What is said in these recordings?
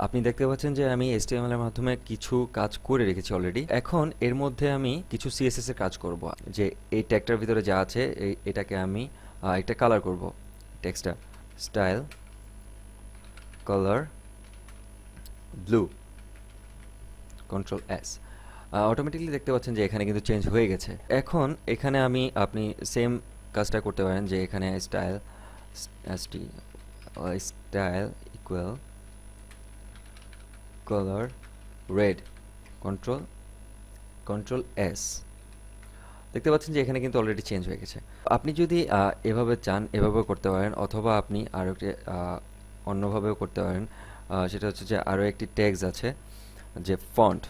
আপনি দেখতে পাচ্ছেন যে আমি HTML এর মাধ্যমে কিছু কাজ করে রেখেছি অলরেডি। এখন এর মধ্যে আমি কিছু CSS এর কাজ করব। যে এই ট্যাগটার ভিতরে যা আছে এটাকে আমি একটা কালার করব। টেক্সটটা style colour blue, control S. Automatically দেখতে পাচ্ছেন যে এখানে কিন্তু চেঞ্জ হয়ে গেছে। এখন এখানে আপনি সেম কাজটা করতে পারেন যে এখানে style style equal colour red, control S. দেখতে পাচ্ছেন যে এখানে কিন্তু অলরেডি চেঞ্জ হয়ে গেছে। আপনি যদি এভাবে চান এভাবেও করতে পারেন, অথবা আপনি আরও একটি অন্যভাবেও করতে পারেন। সেটা হচ্ছে যে আরও একটি ট্যাগস আছে যে ফন্ট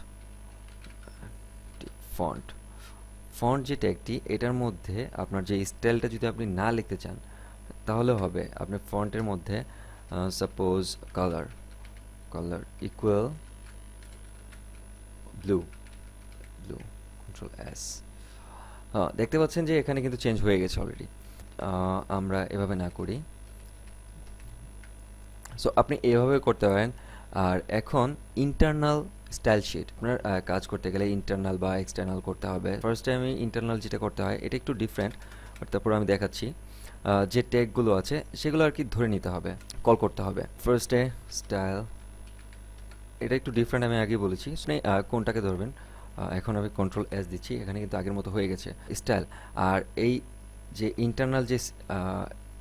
ফন্ট ফন্ট যে ট্যাগটি, এটার মধ্যে আপনার যে স্টাইলটা যদি আপনি না লিখতে চান তাহলে হবে আপনি ফন্টের মধ্যে suppose colour equal blue, control S. দেখতে পাচ্ছেন যে এখানে কিন্তু চেঞ্জ হয়ে গেছে অলরেডি। আমরা এভাবে না করি, সো আপনি এভাবে করতে পারেন। আর এখন ইন্টারনাল স্টাইল শিট আপনার কাজ করতে গেলে ইন্টারনাল বা এক্সটার্নাল করতে হবে। ফার্স্টে আমি ইন্টারনাল যেটা করতে হয় এটা একটু ডিফারেন্ট, বাট তারপর আমি দেখাচ্ছি। যে ট্যাগগুলো আছে সেগুলো আর কি ধরে নিতে হবে, কল করতে হবে। ফার্স্টে স্টাইল, এটা একটু ডিফারেন্ট, আমি আগেই বলেছি। কোনটাকে ধরবেন, এখন আমি কন্ট্রোল এস দিচ্ছি, এখানে কিন্তু আগের মতো হয়ে গেছে স্টাইল। আর এই যে ইন্টারনাল যে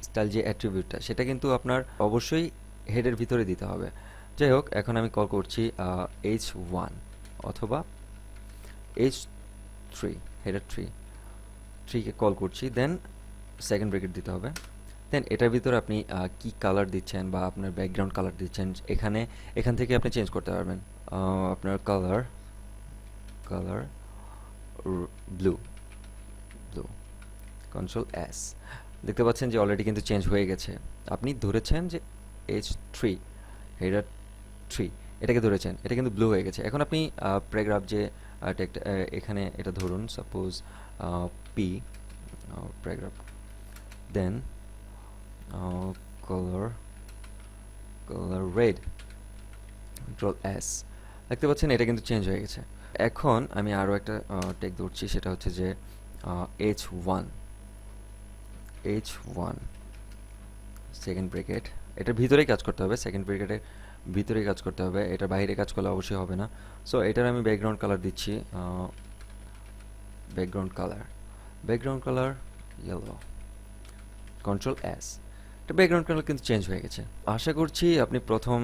স্টাইল যে অ্যাট্রিবিউটটা, সেটা কিন্তু আপনার অবশ্যই হেডের ভিতরে দিতে হবে। যাই হোক, এখন আমি কল করছি H1 অথবা H3, হেডার 3কে কল করছি, দেন সেকেন্ড ব্র্যাকেট দিতে হবে। দেন এটার ভিতরে আপনি কি কালার দিচ্ছেন বা আপনার ব্যাকগ্রাউন্ড কালার দিচ্ছেন এখান থেকে আপনি চেঞ্জ করতে পারবেন। আপনার কালার ব্লু, কন্ট্রোল এস। দেখতে পাচ্ছেন যে অলরেডি কিন্তু চেঞ্জ হয়ে গেছে। আপনি ধরেছেন যে H3 হেডার 3 এটাকে ধরেছেন, এটা কিন্তু ব্লু হয়ে গেছে। এখন আপনি প্যারাগ্রাফ যে এখানে এটা ধরুন, সাপোজ পি প্যারাগ্রাফ, দেন কালার রেড, কন্ট্রোল এস। দেখতে পাচ্ছেন এটা কিন্তু চেঞ্জ হয়ে গেছে। এখন আমি আরও একটা টেক ধরছি, সেটা হচ্ছে যে H1 সেকেন্ড ব্র্যাকেট, এটার ভিতরেই কাজ করতে হবে, সেকেন্ড ব্র্যাকেটের ভিতরেই কাজ করতে হবে, এটার বাইরে কাজ করলে অবশ্যই হবে না। সো এটার আমি ব্যাকগ্রাউন্ড কালার দিচ্ছি, background colour yellow, control S. এটা ব্যাকগ্রাউন্ড কালার কিন্তু চেঞ্জ হয়ে গেছে। আশা করছি আপনি প্রথম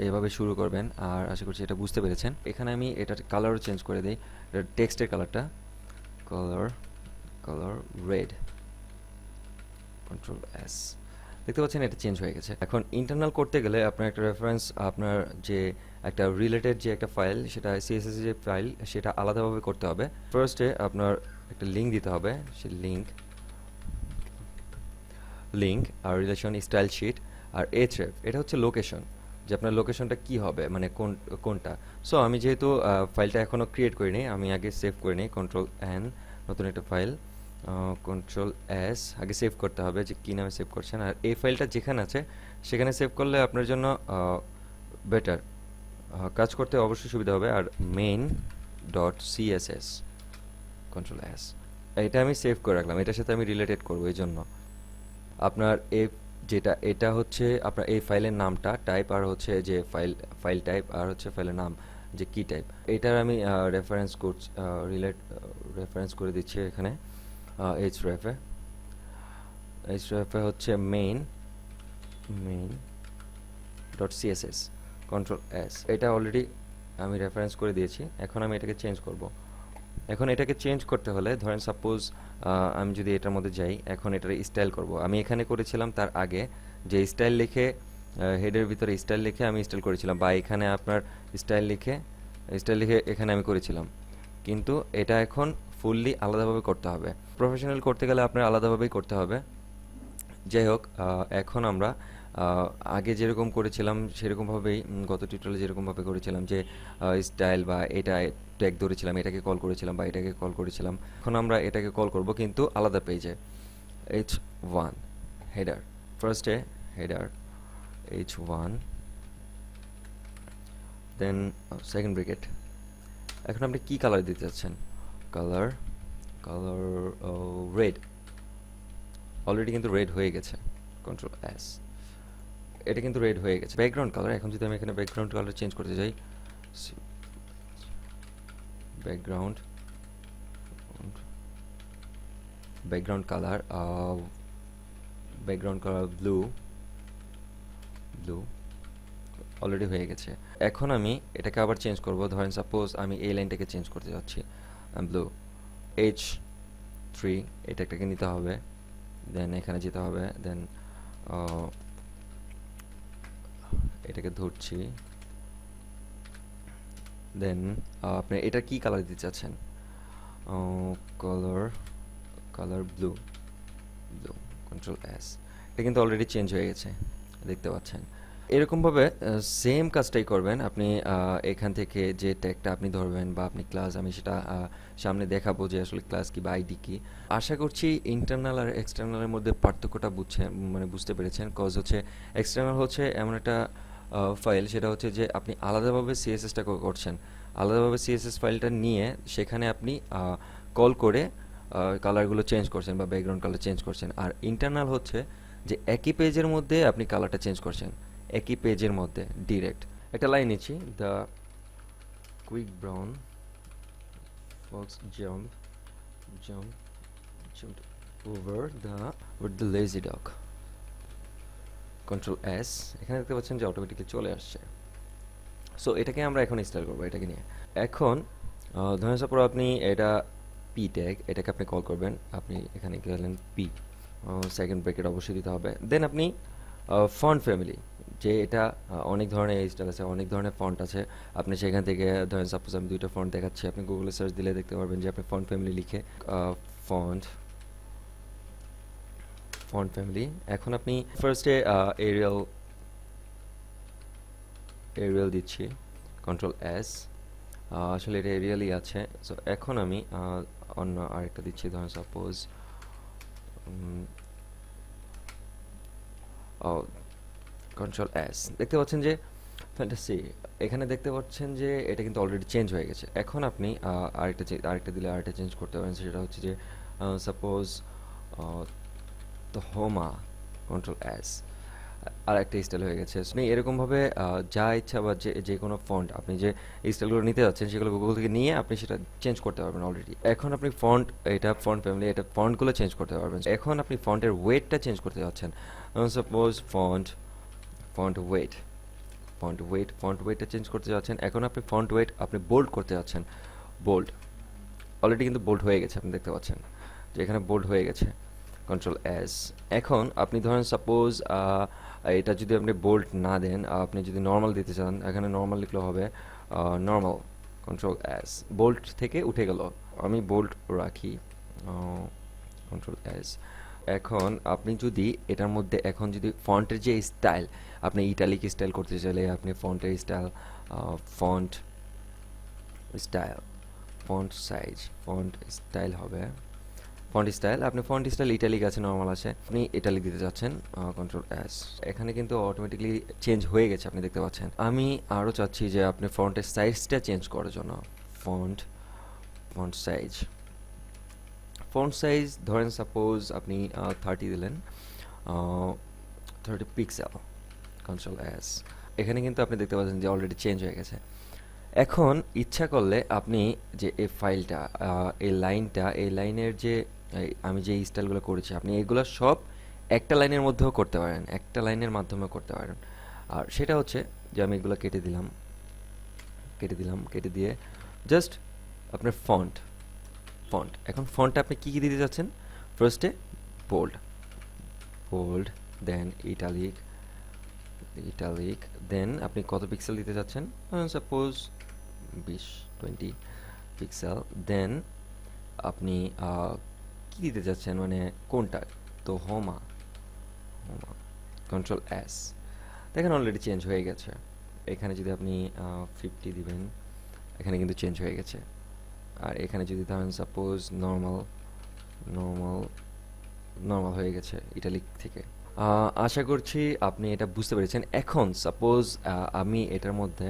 এভাবে শুরু করবেন, আর আশা করছি এটা বুঝতে পেরেছেন। এখানে আমি এটার কালারও চেঞ্জ করে দিই, এটা টেক্সটের কালারটা কালার রেড, কন্ট্রোল এস। দেখতে পাচ্ছেন এটা চেঞ্জ হয়ে গেছে। এখন ইন্টারনাল করতে গেলে আপনার একটা রেফারেন্স, আপনার যে একটা রিলেটেড যে একটা ফাইল, সেটা সিএসএস যে ফাইল, সেটা আলাদাভাবে করতে হবে। ফার্স্টে আপনার একটা লিঙ্ক দিতে হবে, সেই লিঙ্ক আর রিলেশন স্টাইল শিট আর href, এটা হচ্ছে লোকেশন, যে আপনার লোকেশনটা কি হবে, মানে কোনটা। সো আমি যেহেতু ফাইলটা এখনও ক্রিয়েট করিনি, আমি আগে সেভ করে নিই, কন্ট্রোল এন, নতুন একটা ফাইল, কন্ট্রোল এস, আগে সেভ করতে হবে যে কী নামে সেভ করছেন। আর এই ফাইলটা যেখানে আছে সেখানে সেভ করলে আপনার জন্য বেটার, কাজ করতে অবশ্যই সুবিধা হবে। আর main dot CSS, control S, এটা আমি সেভ করে রাখলাম, এটার সাথে আমি রিলেটেড করবো। এই জন্য আপনার এটা হচ্ছে আপনার এই ফাইলের নামটা, টাইপ, আর হচ্ছে যে ফাইল টাইপ, আর হচ্ছে ফাইলের নাম যে কি টাইপ, এটার আমি রেফারেন্স করছি, রেফারেন্স করে দিচ্ছি এখানে href হচ্ছে main dot CSS, control S. এটা অলরেডি আমি রেফারেন্স করে দিয়েছি। এখন আমি এটাকে চেঞ্জ করব। এখন এটাকে চেঞ্জ করতে হলে ধরেন সাপোজ আমি যদি এটার মধ্যে যাই, এখন এটার স্টাইল করব। আমি এখানে করেছিলাম তার আগে যে স্টাইল লিখে, হেডের ভিতরে স্টাইল লিখে আমি স্টাইল করেছিলাম, বা এখানে আপনার স্টাইল লিখে এখানে আমি করেছিলাম। কিন্তু এটা এখন ফুললি আলাদাভাবে করতে হবে। প্রফেশনাল করতে গেলে আপনার আলাদাভাবেই করতে হবে। যাই হোক, এখন আমরা আগে যেরকম করেছিলাম সেরকমভাবেই, গত টিউটোরিয়ালে যেরকমভাবে করেছিলাম যে স্টাইল বা এটা ট্যাগ ধরেছিলাম, এটাকে কল করেছিলাম বা এটাকে কল করেছিলাম, এখন আমরা এটাকে কল করব কিন্তু আলাদা পেজে। H1 হেডার, ফার্স্টে হেডার H1 দেন সেকেন্ড ব্র্যাকেট। এখন আপনি কি কালার দিতে চাচ্ছেন? Colour colour red. অলরেডি কিন্তু রেড হয়ে গেছে, কন্ট্রোল এস। এটা কিন্তু রেড হয়ে গেছে। ব্যাকগ্রাউন্ড কালার, এখন যদি আমি এখানে ব্যাকগ্রাউন্ড কালার চেঞ্জ করতে যাই, background background colour background colour blue, blue already হয়ে গেছে। এখন আমি এটাকে আবার চেঞ্জ করব। ধরেন সাপোজ আমি এই লাইনটাকে চেঞ্জ করতে যাচ্ছি, ব্লু H3, এটাকে নিতে হবে, দেন এখানে যেতে হবে, দেন এটাকে ধরছি, দেন আপনি এটা কি কালার দিতে চাচ্ছেন? Colour colour blue, blue, control S. এটা কিন্তু অলরেডি চেঞ্জ হয়ে গেছে, দেখতে পাচ্ছেন। এরকমভাবে সেম কাজটাই করবেন আপনি। এখান থেকে যে ট্যাগটা আপনি ধরবেন বা আপনি ক্লাস, আমি সেটা সামনে দেখাবো যে আসলে ক্লাস কি বা আইডি কি। আশা করছি ইন্টারনাল আর এক্সটার্নালের মধ্যে পার্থক্যটা মানে বুঝতে পেরেছেন। কজ হচ্ছে এক্সটার্নাল হচ্ছে এমন একটা ফাইল, সেটা হচ্ছে যে আপনি আলাদাভাবে সিএসএসটা করছেন, আলাদাভাবে সিএসএস ফাইলটা নিয়ে সেখানে আপনি কল করে কালারগুলো চেঞ্জ করছেন বা ব্যাকগ্রাউন্ড কালার চেঞ্জ করছেন। আর ইন্টারনাল হচ্ছে যে একই পেজের মধ্যে আপনি কালারটা চেঞ্জ করছেন, একই পেজের মধ্যে ডিরেক্ট। একটা লাইন নিচ্ছি, the quick brown Fox jumped over the lazy dog, control S. এখানে দেখতে পাচ্ছেন যে অটোমেটিক্যালি চলে আসছে। সো এটাকে আমরা এখন স্টাইল করবো এটাকে নিয়ে। এখন ধরেন সাপোজ আপনি এটা পি ট্যাগ, এটাকে আপনি কল করবেন, আপনি এখানে গেলেন পি, সেকেন্ড ব্র্যাকেট অবশ্যই দিতে হবে। দেন আপনি ফন্ট ফ্যামিলি, যে এটা অনেক ধরনের স্টাইল আছে, অনেক ধরনের ফন্ট আছে, আপনি সেখান থেকে ধরেন সাপোজ আমি দুইটা ফন্ট দেখাচ্ছি, আপনি গুগলে সার্চ দিলে দেখতে পারবেন যে আপনি ফন্ট ফ্যামিলি লিখে ফন্ট ফন্ট ফ্যামিলি। এখন আপনি ফার্স্টে এরিয়াল দিচ্ছি, কন্ট্রোল এস। আসলে এটা এরিয়ালই আছে। সো এখন আমি অন্য আরেকটা দিচ্ছি, ধরেন সাপোজ কন্ট্রোল এস। দেখতে পাচ্ছেন যে ফ্যান্টাসি, এখানে দেখতে পাচ্ছেন যে এটা কিন্তু অলরেডি চেঞ্জ হয়ে গেছে। এখন আপনি আরেকটা দিলে আরেকটা চেঞ্জ করতে পারেন, সেটা হচ্ছে যে সাপোজ তো হোমা, কন্ট্রোল এস, আর একটা স্টাইল হয়ে গেছে। আপনি এরকমভাবে যা ইচ্ছা বা যে কোনো ফন্ট আপনি যে স্টাইলগুলো নিতে যাচ্ছেন সেগুলো গুগল থেকে নিয়ে আপনি সেটা চেঞ্জ করতে পারবেন অলরেডি। এখন আপনি এটা ফন্ট ফ্যামিলি, এটা ফন্টগুলো চেঞ্জ করতে পারবেন। এখন আপনি ফন্টের ওয়েটটা চেঞ্জ করতে যাচ্ছেন, সাপোজ ফন্ট ওয়েটটা চেঞ্জ করতে যাচ্ছেন। এখন আপনি ফন্ট ওয়েট আপনি বোল্ড করতে যাচ্ছেন, বোল্ড অলরেডি কিন্তু বোল্ড হয়ে গেছে, আপনি দেখতে পাচ্ছেন যে এখানে বোল্ড হয়ে গেছে, কন্ট্রোল এস। এখন আপনি ধরেন সাপোজ এটা যদি আপনি বোল্ড না দেন, আপনি যদি নর্মাল দিতে চান, এখানে নর্মাল লিখলে হবে নর্মাল, কন্ট্রোল এস। বোল্ড থেকে উঠে গেল, আমি বোল্ড রাখি, কন্ট্রোল এস। এখন আপনি যদি এটার মধ্যে এখন যদি ফন্টের যে স্টাইল, আপনি ইটালিক স্টাইল করতে চাইলে আপনি ফন্টের style, font style, font size, font style হবে ফন্ট স্টাইল। আপনি ফন্ট স্টাইল ইটালিক আছে, নর্মাল আছে, আপনি ইটালিক দিতে চাচ্ছেন, কন্ট্রোল এস। এখানে কিন্তু অটোমেটিকলি চেঞ্জ হয়ে গেছে, আপনি দেখতে পাচ্ছেন। আমি আরও চাচ্ছি যে আপনি ফন্টের সাইজটা চেঞ্জ করার জন্য, ফন্ট সাইজ ধরেন সাপোজ আপনি 30 দিলেন, 30 পিক্সেল, কন্ট্রোল এস। এখানে কিন্তু আপনি দেখতে পাচ্ছেন যে অলরেডি চেঞ্জ হয়ে গেছে। এখন ইচ্ছা করলে আপনি যে এই ফাইলটা, এই লাইনের যে আমি যে স্টাইলগুলো করেছি, আপনি এগুলো সব একটা লাইনের মধ্যেও করতে পারেন, একটা লাইনের মাধ্যমেও করতে পারেন। আর সেটা হচ্ছে যে আমি এগুলো কেটে দিয়ে জাস্ট আপনার ফন্ট। এখন ফন্টে আপনি কী দিতে যাচ্ছেন? ফার্স্টে বোল্ড, দেন ইটালিক, দেন আপনি কত পিক্সেল দিতে যাচ্ছেন? Suppose 20 pixel. দেন আপনি কি দিতে যাচ্ছেন, মানে কোনটা? তো হোমা, কন্ট্রোল এস। দেখেন অলরেডি চেঞ্জ হয়ে গেছে। এখানে যদি আপনি 50 দিবেন, এখানে কিন্তু চেঞ্জ হয়ে গেছে। আর এখানে যদি ধরেন সাপোজ নর্মাল হয়ে গেছে ইটালিক থেকে। আশা করছি আপনি এটা বুঝতে পেরেছেন। এখন সাপোজ আমি এটার মধ্যে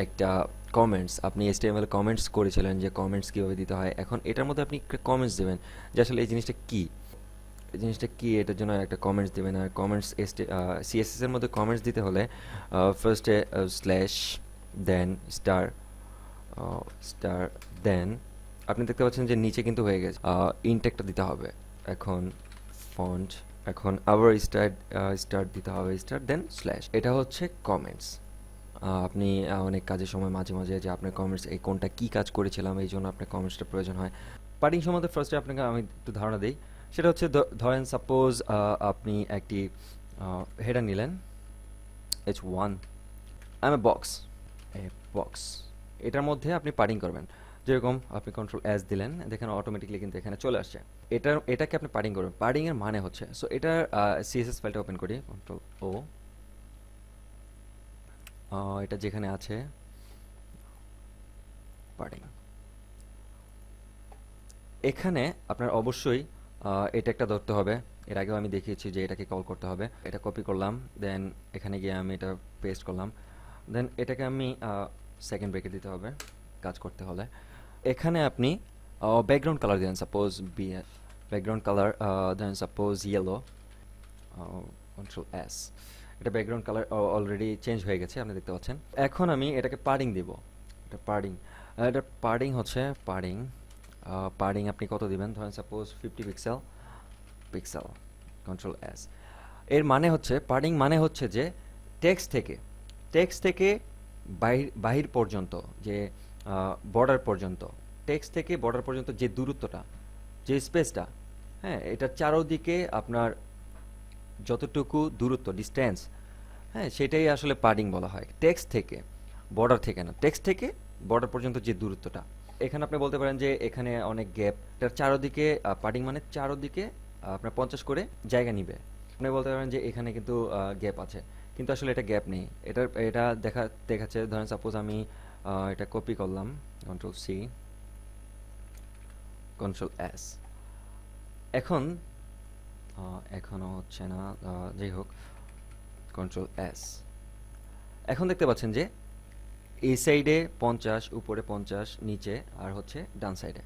একটা কমেন্টস, আপনি HTML কমেন্টস করেছিলেন যে কমেন্টস কীভাবে দিতে হয়, এখন এটার মধ্যে আপনি কমেন্টস দেবেন যে আসলে এই জিনিসটা কী, এই জিনিসটা কী, এটার জন্য একটা কমেন্টস দেবেন। আর কমেন্টস CSS এর মধ্যে কমেন্টস দিতে হলে ফার্স্টে স্ল্যাশ, দেন স্টার, স্টার, দেন আপনি দেখতে পাচ্ছেন যে নিচে কিন্তু হয়ে গেছে, ইন্ট একটা দিতে হবে। এখন ফন্ট, এখন আবার স্টার, স্টার দিতে হবে, স্টার দেন স্ল্যাশ, এটা হচ্ছে কমেন্টস। আপনি অনেক কাজের সময় মাঝে মাঝে যে আপনার কমেন্টস এই কোনটা কী কাজ করেছিলাম এই জন্য আপনার কমেন্টসটা প্রয়োজন হয়। পার্টিং সম্বন্ধে ফার্স্টে আপনাকে আমি একটু ধারণা দিই। সেটা হচ্ছে ধরেন সাপোজ আপনি একটি হেডার নিলেন H1, I M A box, A box, এটার মধ্যে আপনি পার্টিং করবেন। যেরকম আপনি Ctrl+S দিলেন, দেখেন অটোমেটিকলি কিন্তু এখানে চলে আসছে। এটাকে আপনি পার্টিং করবেন। পার্টিং এর মানে হচ্ছে, সো এটার CSS ফাইলটা ওপেন করি, Ctrl+O, এটা যেখানে আছে পার্টিং, এখানে আপনার অবশ্যই এটা একটা ধরতে হবে। এর আগেও আমি দেখিয়েছি যে এটাকে কল করতে হবে। এটা কপি করলাম, দেন এখানে গিয়ে আমি এটা পেস্ট করলাম, দেন এটাকে আমি সেকেন্ড ব্রেকে দিতে হবে কাজ করতে হলে। এখানে আপনি ব্যাকগ্রাউন্ড কালার দেন, সাপোজ ব্যাকগ্রাউন্ড কালার, দেন সাপোজ ইয়েলো, Ctrl+S, এটা ব্যাকগ্রাউন্ড কালার অলরেডি চেঞ্জ হয়ে গেছে আপনি দেখতে পাচ্ছেন। এখন আমি এটাকে পার্টিং দিব, এটা পার্টিং, এটা পার্টিং হচ্ছে পার্টিং, পার্টিং আপনি কত দিবেন, ধরেন সাপোজ 50 পিক্সেল, পিক্সেল, Ctrl+S। এর মানে হচ্ছে পার্টিং মানে হচ্ছে যে টেক্সট থেকে বাহির পর্যন্ত, যে বর্ডার পর্যন্ত, টেক্সট থেকে বর্ডার পর্যন্ত যে দূরত্বটা, যে স্পেসটা, হ্যাঁ, এটা চারোদিকে আপনার যতটুকু দূরত্ব, ডিস্টেন্স, হ্যাঁ, সেটাই আসলে পার্টিং বলা হয়। টেক্সট থেকে, বর্ডার থেকে না, টেক্সট থেকে বর্ডার পর্যন্ত যে দূরত্বটা। এখানে আপনি বলতে পারেন যে এখানে অনেক গ্যাপ, এটার চারোদিকে পার্টিং মানে চারোদিকে আপনার 50 করে জায়গা নিবে। আপনি বলতে পারেন যে এখানে কিন্তু গ্যাপ আছে, কিন্তু আসলে এটা গ্যাপ নেই। এটা দেখাচ্ছে, ধরেন সাপোজ আমি এটা কপি করলাম, Ctrl+C, Ctrl+S, এখন এখনও হচ্ছে না, যাই হোক, Ctrl+S, এখন দেখতে পাচ্ছেন যে এই সাইডে 50, উপরে 50, নিচে, আর হচ্ছে ডান সাইডে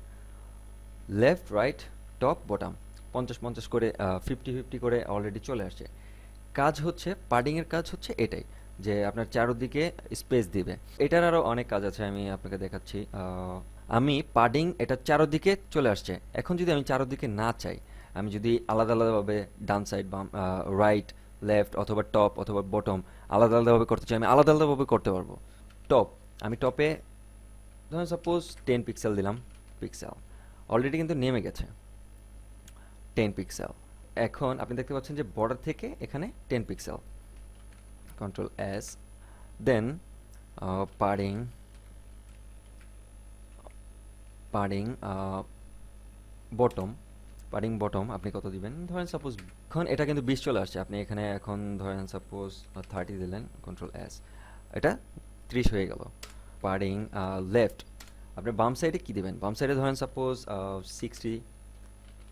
লেফট, রাইট, টপ, বটম 50-50 করে, 50-50 করে অলরেডি চলে আসছে। কাজ হচ্ছে, পার্টিংয়ের কাজ হচ্ছে এটাই, যে আপনার চারদিকে স্পেস দিবে। এটার আরও অনেক কাজ আছে, আমি আপনাকে দেখাচ্ছি। আমি পার্টিং এটা চারদিকে চলে আসছে, এখন যদি আমি চারদিকে না চাই, আমি যদি আলাদা আলাদাভাবে ডান সাইড, বাম, রাইট, লেফট, অথবা টপ, অথবা বটম আলাদা আলাদাভাবে করতে চাই, আমি আলাদা আলাদাভাবে করতে পারবো। টপ, আমি টপে ধরুন সাপোজ 10 পিক্সেল দিলাম, পিক্সেল অলরেডি কিন্তু নেমে গেছে 10 পিক্সেল। এখন আপনি দেখতে পাচ্ছেন যে বর্ডার থেকে এখানে 10 পিক্সেল, Ctrl+S, দেন পার্টিং, বটম, পার্টিং বটম আপনি কত দিবেন, ধরেন সাপোজ, এখন এটা কিন্তু 20 চলে আসছে, আপনি এখানে এখন ধরেন সাপোজ 30 দিলেন, Ctrl+S, এটা 30 হয়ে গেল। পার্টিং লেফট, আপনি বাম সাইডে কি দিবেন, বাম সাইডে ধরেন সাপোজ 60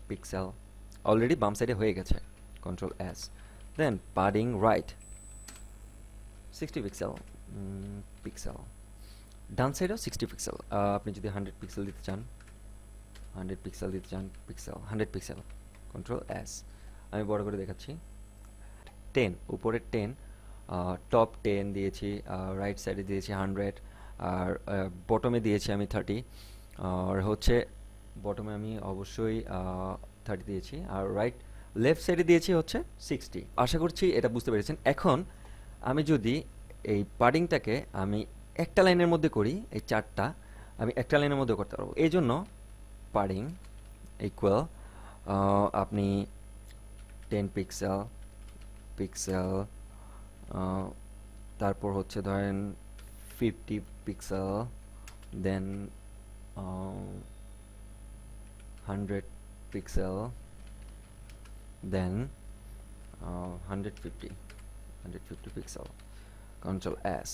পিক্সেল, অলরেডি বাম সাইডে হয়ে গেছে, Ctrl+S, দেন পার্টিং রাইট 60 পিক্সেল, পিক্সেল, ডান সাইডেও 60 পিক্সেল, আপনি যদি 100 পিক্সেল দিতে চান, 100 পিক্সেল দিতে চান, পিক্সেল 100 পিক্সেল, Ctrl+S, আমি বড় করে দেখাচ্ছি। 10, উপরে 10, টপ 10 দিয়েছি, রাইট সাইডে দিয়েছি 100, আর বটমে দিয়েছি আমি 30, আর হচ্ছে বটমে আমি অবশ্যই 30 দিয়েছি, আর লেফট সাইডে দিয়েছি হচ্ছে 60। আশা করছি এটা বুঝতে পেরেছেন। এখন আমি যদি এই পার্টিংটাকে আমি একটা লাইনের মধ্যে করি, এই চারটা আমি একটা লাইনের মধ্যে করতে পারবো। এই জন্য পার্টিং ইকুয়াল, আপনি 10 পিক্সেল, পিক্সেল, তারপর হচ্ছে ধরেন 50 পিক্সেল, দেন 100 পিক্সেল, দেন 150 পিক্সেল, Ctrl+S।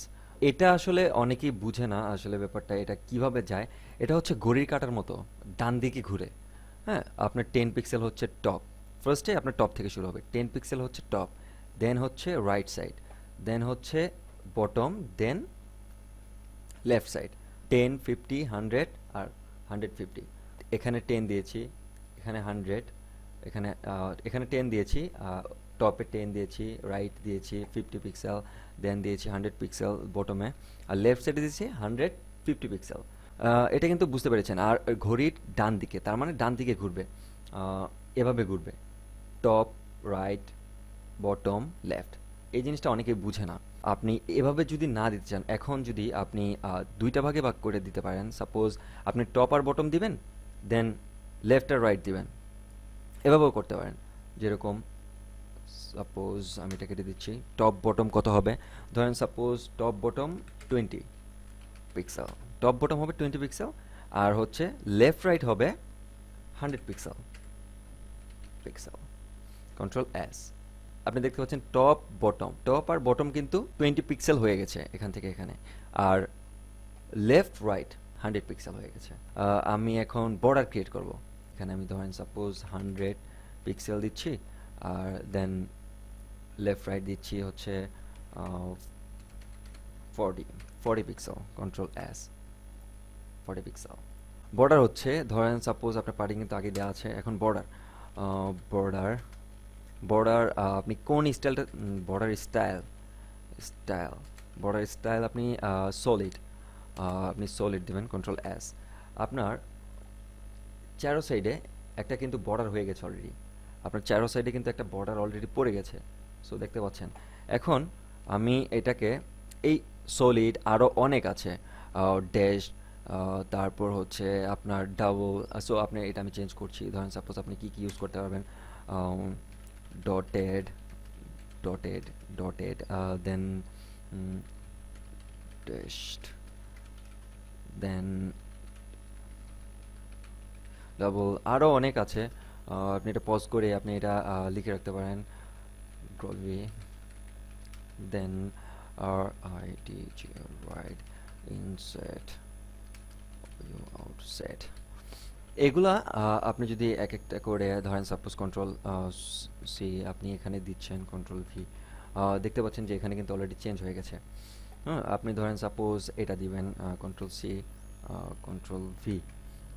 এটা আসলে অনেকেই বুঝে না আসলে ব্যাপারটা, এটা কিভাবে যায়। এটা হচ্ছে ঘড়ির কাঁটার মতো ডান দিকে ঘুরে। হ্যাঁ, আপনার 10 পিক্সেল হচ্ছে টপ, ফার্স্টে আপনার টপ থেকে শুরু হবে, 10 পিক্সেল হচ্ছে টপ, দেন হচ্ছে রাইট সাইড, দেন হচ্ছে বটম, দেন লেফট সাইড 10 50 100 আর 150, এখানে 10 দিয়েছি, এখানে 100, এখানে 10 দিয়েছি, টপে 10 দিয়েছি, রাইট দিয়েছি 50 পিক্সেল, দেন দিয়েছি 100 পিক্সেল বটমে, আর লেফট সাইডে দিয়েছি 150 পিক্সেল। এটা কিন্তু বুঝতে পেরেছেন। আর ঘড়ির ডান দিকে, তার মানে ডান দিকে ঘুরবে, এভাবে ঘুরবে, টপ রাইট বটম লেফট। এই জিনিসটা অনেকেই বুঝে না। আপনি এভাবে যদি না দিতে চান, এখন যদি আপনি দুইটা ভাগে ভাগ করে দিতে পারেন, সাপোজ আপনি টপ আর বটম দিবেন, দেন লেফট আর রাইট দিবেন, এভাবেও করতে পারেন। যেরকম সাপোজ আমি এটা কেটে দিচ্ছি, টপ বটম কত হবে, ধরেন suppose top bottom 20 pixel, top bottom হবে 20 পিক্সেল, আর হচ্ছে লেফট রাইট হবে 100 পিক্সেল পিক্সেল। কন্ট্রোল এস, আপনি দেখতে পাচ্ছেন টপ বটম, টপ আর বটম কিন্তু 20 পিক্সেল হয়ে গেছে এখান থেকে এখানে, আর লেফট রাইট 100 পিক্সেল হয়ে গেছে। আমি এখন বর্ডার ক্রিয়েট করব। এখানে আমি ধরেন সাপোজ 100 পিক্সেল দিচ্ছি, আর দেন লেফট রাইট দিচ্ছি হচ্ছে 40 pixel, control S, 40 pixel. Border হচ্ছে ধরেন সাপোজ আপনার পার্টি কিন্তু আগে দেওয়া আছে, এখন বর্ডার, বর্ডার বর্ডার আপনি কোন স্টাইলটা, বর্ডার স্টাইল, বর্ডার স্টাইল আপনি সলিড, আপনি সলিড দেবেন, কন্ট্রোল এস। আপনার চারো সাইডে একটা কিন্তু বর্ডার হয়ে গেছে অলরেডি, আপনার চারো সাইডে কিন্তু একটা বর্ডার অলরেডি পড়ে গেছে, সো দেখতে পাচ্ছেন। এখন আমি এটাকে, এই সলিড আরও অনেক আছে, ড্যাশ, তারপর হচ্ছে আপনার ডাবল, সো আপনি এটা আমি চেঞ্জ করছি। ধরেন সাপোজ আপনি কি ইউজ করতে পারবেন, ডটেড, ডটেড, দেন ড্যাশড, দেন ডাবল, আরও অনেক আছে। আপনি এটা পজ করে আপনি এটা লিখে রাখতে পারেন, Dolby, then R I T G right, inset, outset. এগুলা আপনি যদি এক একটা করে ধরেন সাপোজ কন্ট্রোল সি আপনি এখানে দিচ্ছেন, কন্ট্রোল ভি, দেখতে পাচ্ছেন যে এখানে কিন্তু অলরেডি চেঞ্জ হয়ে গেছে। হ্যাঁ, আপনি ধরেন সাপোজ এটা দিবেন, কন্ট্রোল সি, কন্ট্রোল ভি।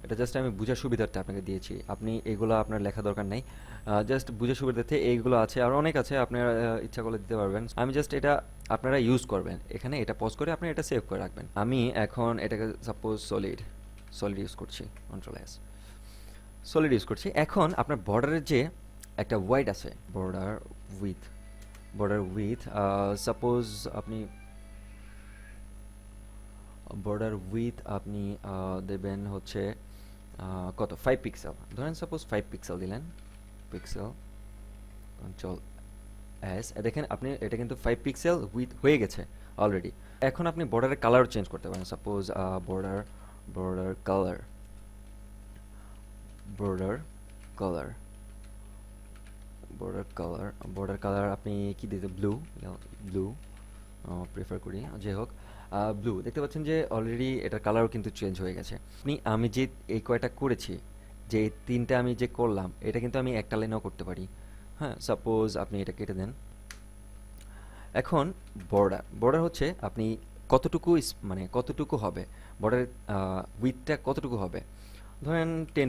এটা জাস্ট আমি বুঝার সুবিধার্থে আপনাকে দিয়েছি, আপনি এগুলো আপনার লেখা দরকার নেই, জাস্ট বুঝার সুবিধার্থে এইগুলো আছে, আর অনেক আছে, আপনারা ইচ্ছা করলে দিতে পারবেন। আমি জাস্ট এটা আপনারা ইউজ করবেন, এখানে এটা পজ করে আপনি এটা সেভ করে রাখবেন। আমি এখন এটাকে সাপোজ সলিড ইউজ করছি, কন্ট্রোল এস, সলিড ইউজ করছি। এখন আপনার বর্ডারের যে একটা ওয়াইড আছে, বর্ডার উইথ সাপোজ আপনি বর্ডার উইথ আপনি দেবেন হচ্ছে কত, 5 পিক্সেল, ধরেন সাপোজ 5 পিক্সেল দিলেন, পিক্সেল, কন্ট্রোল এস। দেখেন আপনি এটা কিন্তু 5 পিক্সেল উইথ হয়ে গেছে অলরেডি। এখন আপনি বর্ডারের কালার চেঞ্জ করতে পারেন, suppose border colour, border colour, border colour আপনি কি দিতে, ব্লু প্রেফার করি, যাই হোক, ব্লু। দেখতে পাচ্ছেন যে অলরেডি এটার কালারও কিন্তু চেঞ্জ হয়ে গেছে। আমি যে এই কয়টা করেছি, যে তিনটা আমি যে করলাম, এটা কিন্তু আমি একটা লাইনেও করতে পারি। হ্যাঁ, সাপোজ আপনি এটা কেটে দেন। এখন বর্ডার হচ্ছে আপনি কতটুকু মানে কতটুকু হবে, বর্ডারের উইথটা কতটুকু হবে, ধরেন 10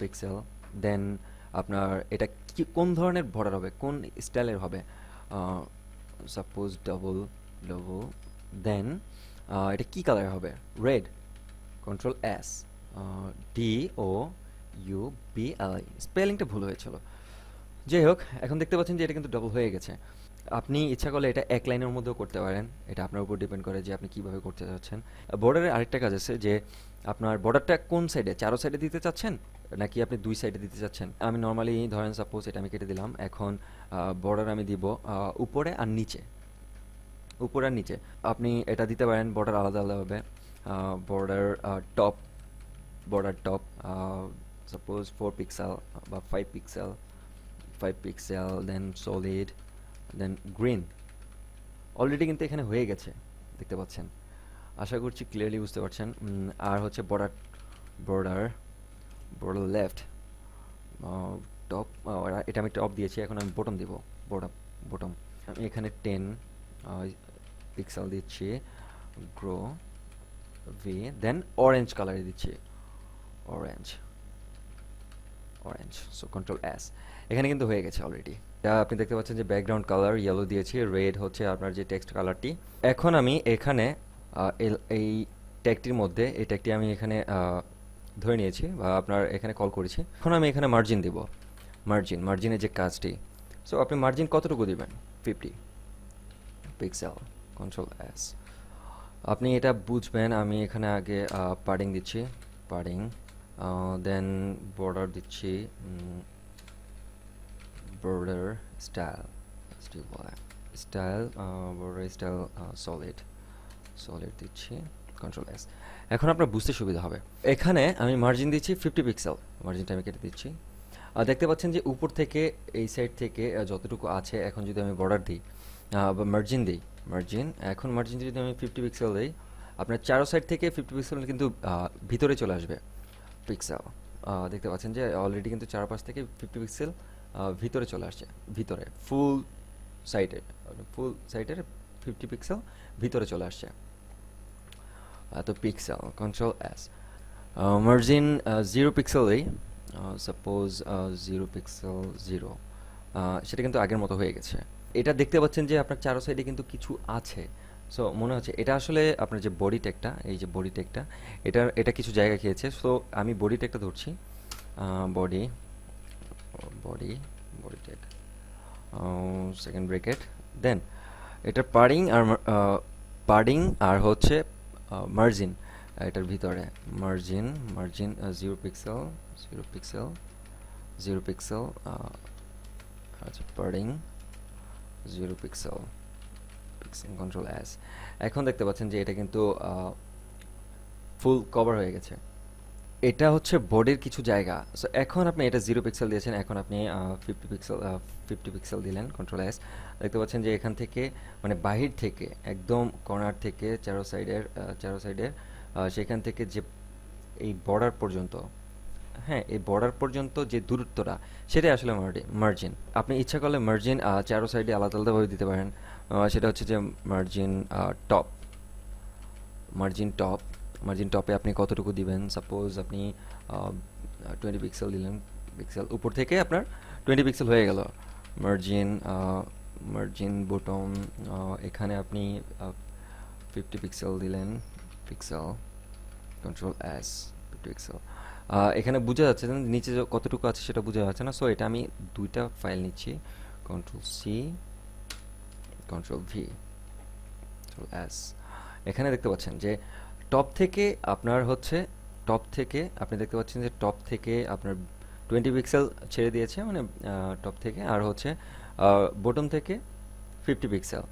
পিক্সেল, দেন আপনার এটা কি কোন ধরনের বর্ডার হবে, কোন স্টাইলের হবে, সাপোজ ডাবল, দেন এটা কি কালার হবে, red, control S, D O U B L E, স্পেলিংটা ভুল হয়েছিল, যাই হোক। এখন দেখতে পাচ্ছেন যে এটা কিন্তু ডাবল হয়ে গেছে। আপনি ইচ্ছা করলে এটা এক লাইনের মধ্যেও করতে পারেন, এটা আপনার উপর ডিপেন্ড করে যে আপনি কিভাবে করতে চাচ্ছেন। বর্ডারের আরেকটা কাজ আছে যে আপনার বর্ডারটা কোন সাইডে, চারো সাইডে দিতে চাচ্ছেন নাকি আপনি দুই সাইডে দিতে চাচ্ছেন। আমি নর্মালি ধরেন সাপোজ এটা আমি কেটে দিলাম। এখন বর্ডার আমি দিব উপরে আর নিচে, উপরে আর নিচে। আপনি এটা দিতে পারেন বর্ডার আলাদা আলাদাভাবে, বর্ডার টপ, সাপোজ 4 পিক্সেল বা 5 পিক্সেল, দেন সলিড, দেন গ্রিন। অলরেডি কিন্তু এখানে হয়ে গেছে, দেখতে পাচ্ছেন, আশা করছি ক্লিয়ারলি বুঝতে পারছেন। আর হচ্ছে বর্ডার লেফট, টপ, এটা আমি টপ দিয়েছি, এখন আমি বটম দিব, বটম। আমি এখানে 10 পিক্সেল দিচ্ছি, গ্রো ভি, দেন অরেঞ্জ কালারে দিচ্ছি, orange orange. So control S, এখানে কিন্তু হয়ে গেছে অলরেডি। আপনি দেখতে পাচ্ছেন যে ব্যাকগ্রাউন্ড কালার ইয়েলো দিয়েছি, রেড হচ্ছে আপনার যে টেক্সট কালারটি। এখন আমি এখানে এই ট্যাগটির মধ্যে, এই ট্যাগটি আমি এখানে ধরে নিয়েছি বা আপনার এখানে কল করেছি। এখন আমি এখানে মার্জিন দিব, মার্জিনের যে কাজটি। সো আপনি মার্জিন কতটুকু দিবেন? 50 পিক্সেল, কন্ট্রোল এস। আপনি এটা বুঝবেন, আমি এখানে আগে পাডিং দিচ্ছি, পাডিং, দেন বর্ডার দিচ্ছি, border style, border style solid দিচ্ছি, কন্ট্রোল এস। এখন আপনার বুঝতে সুবিধা হবে। এখানে আমি মার্জিন দিচ্ছি 50 পিক্সেল, মার্জিনটা আমি কেটে দিচ্ছি। দেখতে পাচ্ছেন যে উপর থেকে এই সাইড থেকে যতটুকু আছে, এখন যদি আমি বর্ডার দিই বা মার্জিন দিই, এখন মার্জিন যদি আমি 50 পিক্সেল দিই, আপনার চারো সাইড থেকে 50 পিক্সেল কিন্তু ভিতরে চলে আসবে পিক্সেল। দেখতে পাচ্ছেন যে অলরেডি কিন্তু চারপাশ থেকে 50 পিক্সেল ভিতরে চলে আসছে, ভিতরে ফুল সাইটের 50 পিক্সেল ভিতরে চলে আসছে। তো পিক্সেল, কন্ট্রোল এস। মার্জিন 0 পিক্সেলেই, সাপোজ 0 পিক্সেল 0, সেটা কিন্তু আগের মতো হয়ে গেছে। এটা দেখতে পাচ্ছেন যে আপনার চারো সাইডে কিন্তু কিছু আছে। সো মনে হচ্ছে এটা আসলে আপনার যে বডি ট্যাগটা, এই যে বডি ট্যাগটা, এটা কিছু জায়গা খেয়েছে। সো আমি বডি ট্যাগটা ধরছি, বডি ট্যাগ, সেকেন্ড ব্রেকেট, দেন এটা পাডিং আর হচ্ছে মার্জিন, এটার ভিতরে মার্জিন 0 পিক্সেল, আচ্ছা পাডিং 0 পিক্সেল, কন্ট্রোল এস। এখন দেখতে পাচ্ছেন যে এটা কিন্তু ফুল কভার হয়ে গেছে। এটা হচ্ছে বডির কিছু জায়গা। সো এখন আপনি এটা 0 পিক্সেল দিয়েছেন, এখন আপনি 50 পিক্সেল দিলেন, কন্ট্রোল এস। দেখতে পাচ্ছেন যে এখান থেকে মানে বাহির থেকে একদম কর্নার থেকে চারো সাইডের সেখান থেকে যে এই বর্ডার পর্যন্ত, হ্যাঁ এই বর্ডার পর্যন্ত যে দূরত্বটা, সেটাই আসলে মার্জিন। আপনি ইচ্ছা করলে মার্জিন চারো সাইডে আলাদা আলাদাভাবে দিতে পারেন। সেটা হচ্ছে যে টপ মার্জিন টপে আপনি কতটুকু দিবেন। সাপোজ আপনি 20 পিক্সেল দিলেন, উপর থেকে আপনার 20 পিক্সেল হয়ে গেল। মার্জিন বটম, এখানে আপনি 50 পিক্সেল দিলেন, কন্ট্রোল এস, 50 পিক্সেল। এখানে বোঝা যাচ্ছে যে নিচে কতটুকু আছে সেটা বোঝা যাচ্ছে না। সো এটা আমি দুইটা ফাইল নিচ্ছি, control C, control V, control S. এখানে দেখতে পাচ্ছেন যে টপ থেকে আপনি দেখতে পাচ্ছেন যে টপ থেকে আপনার 20 পিক্সেল ছেড়ে দিয়েছে, মানে টপ থেকে, আর হচ্ছে বটম থেকে 50 পিক্সেল।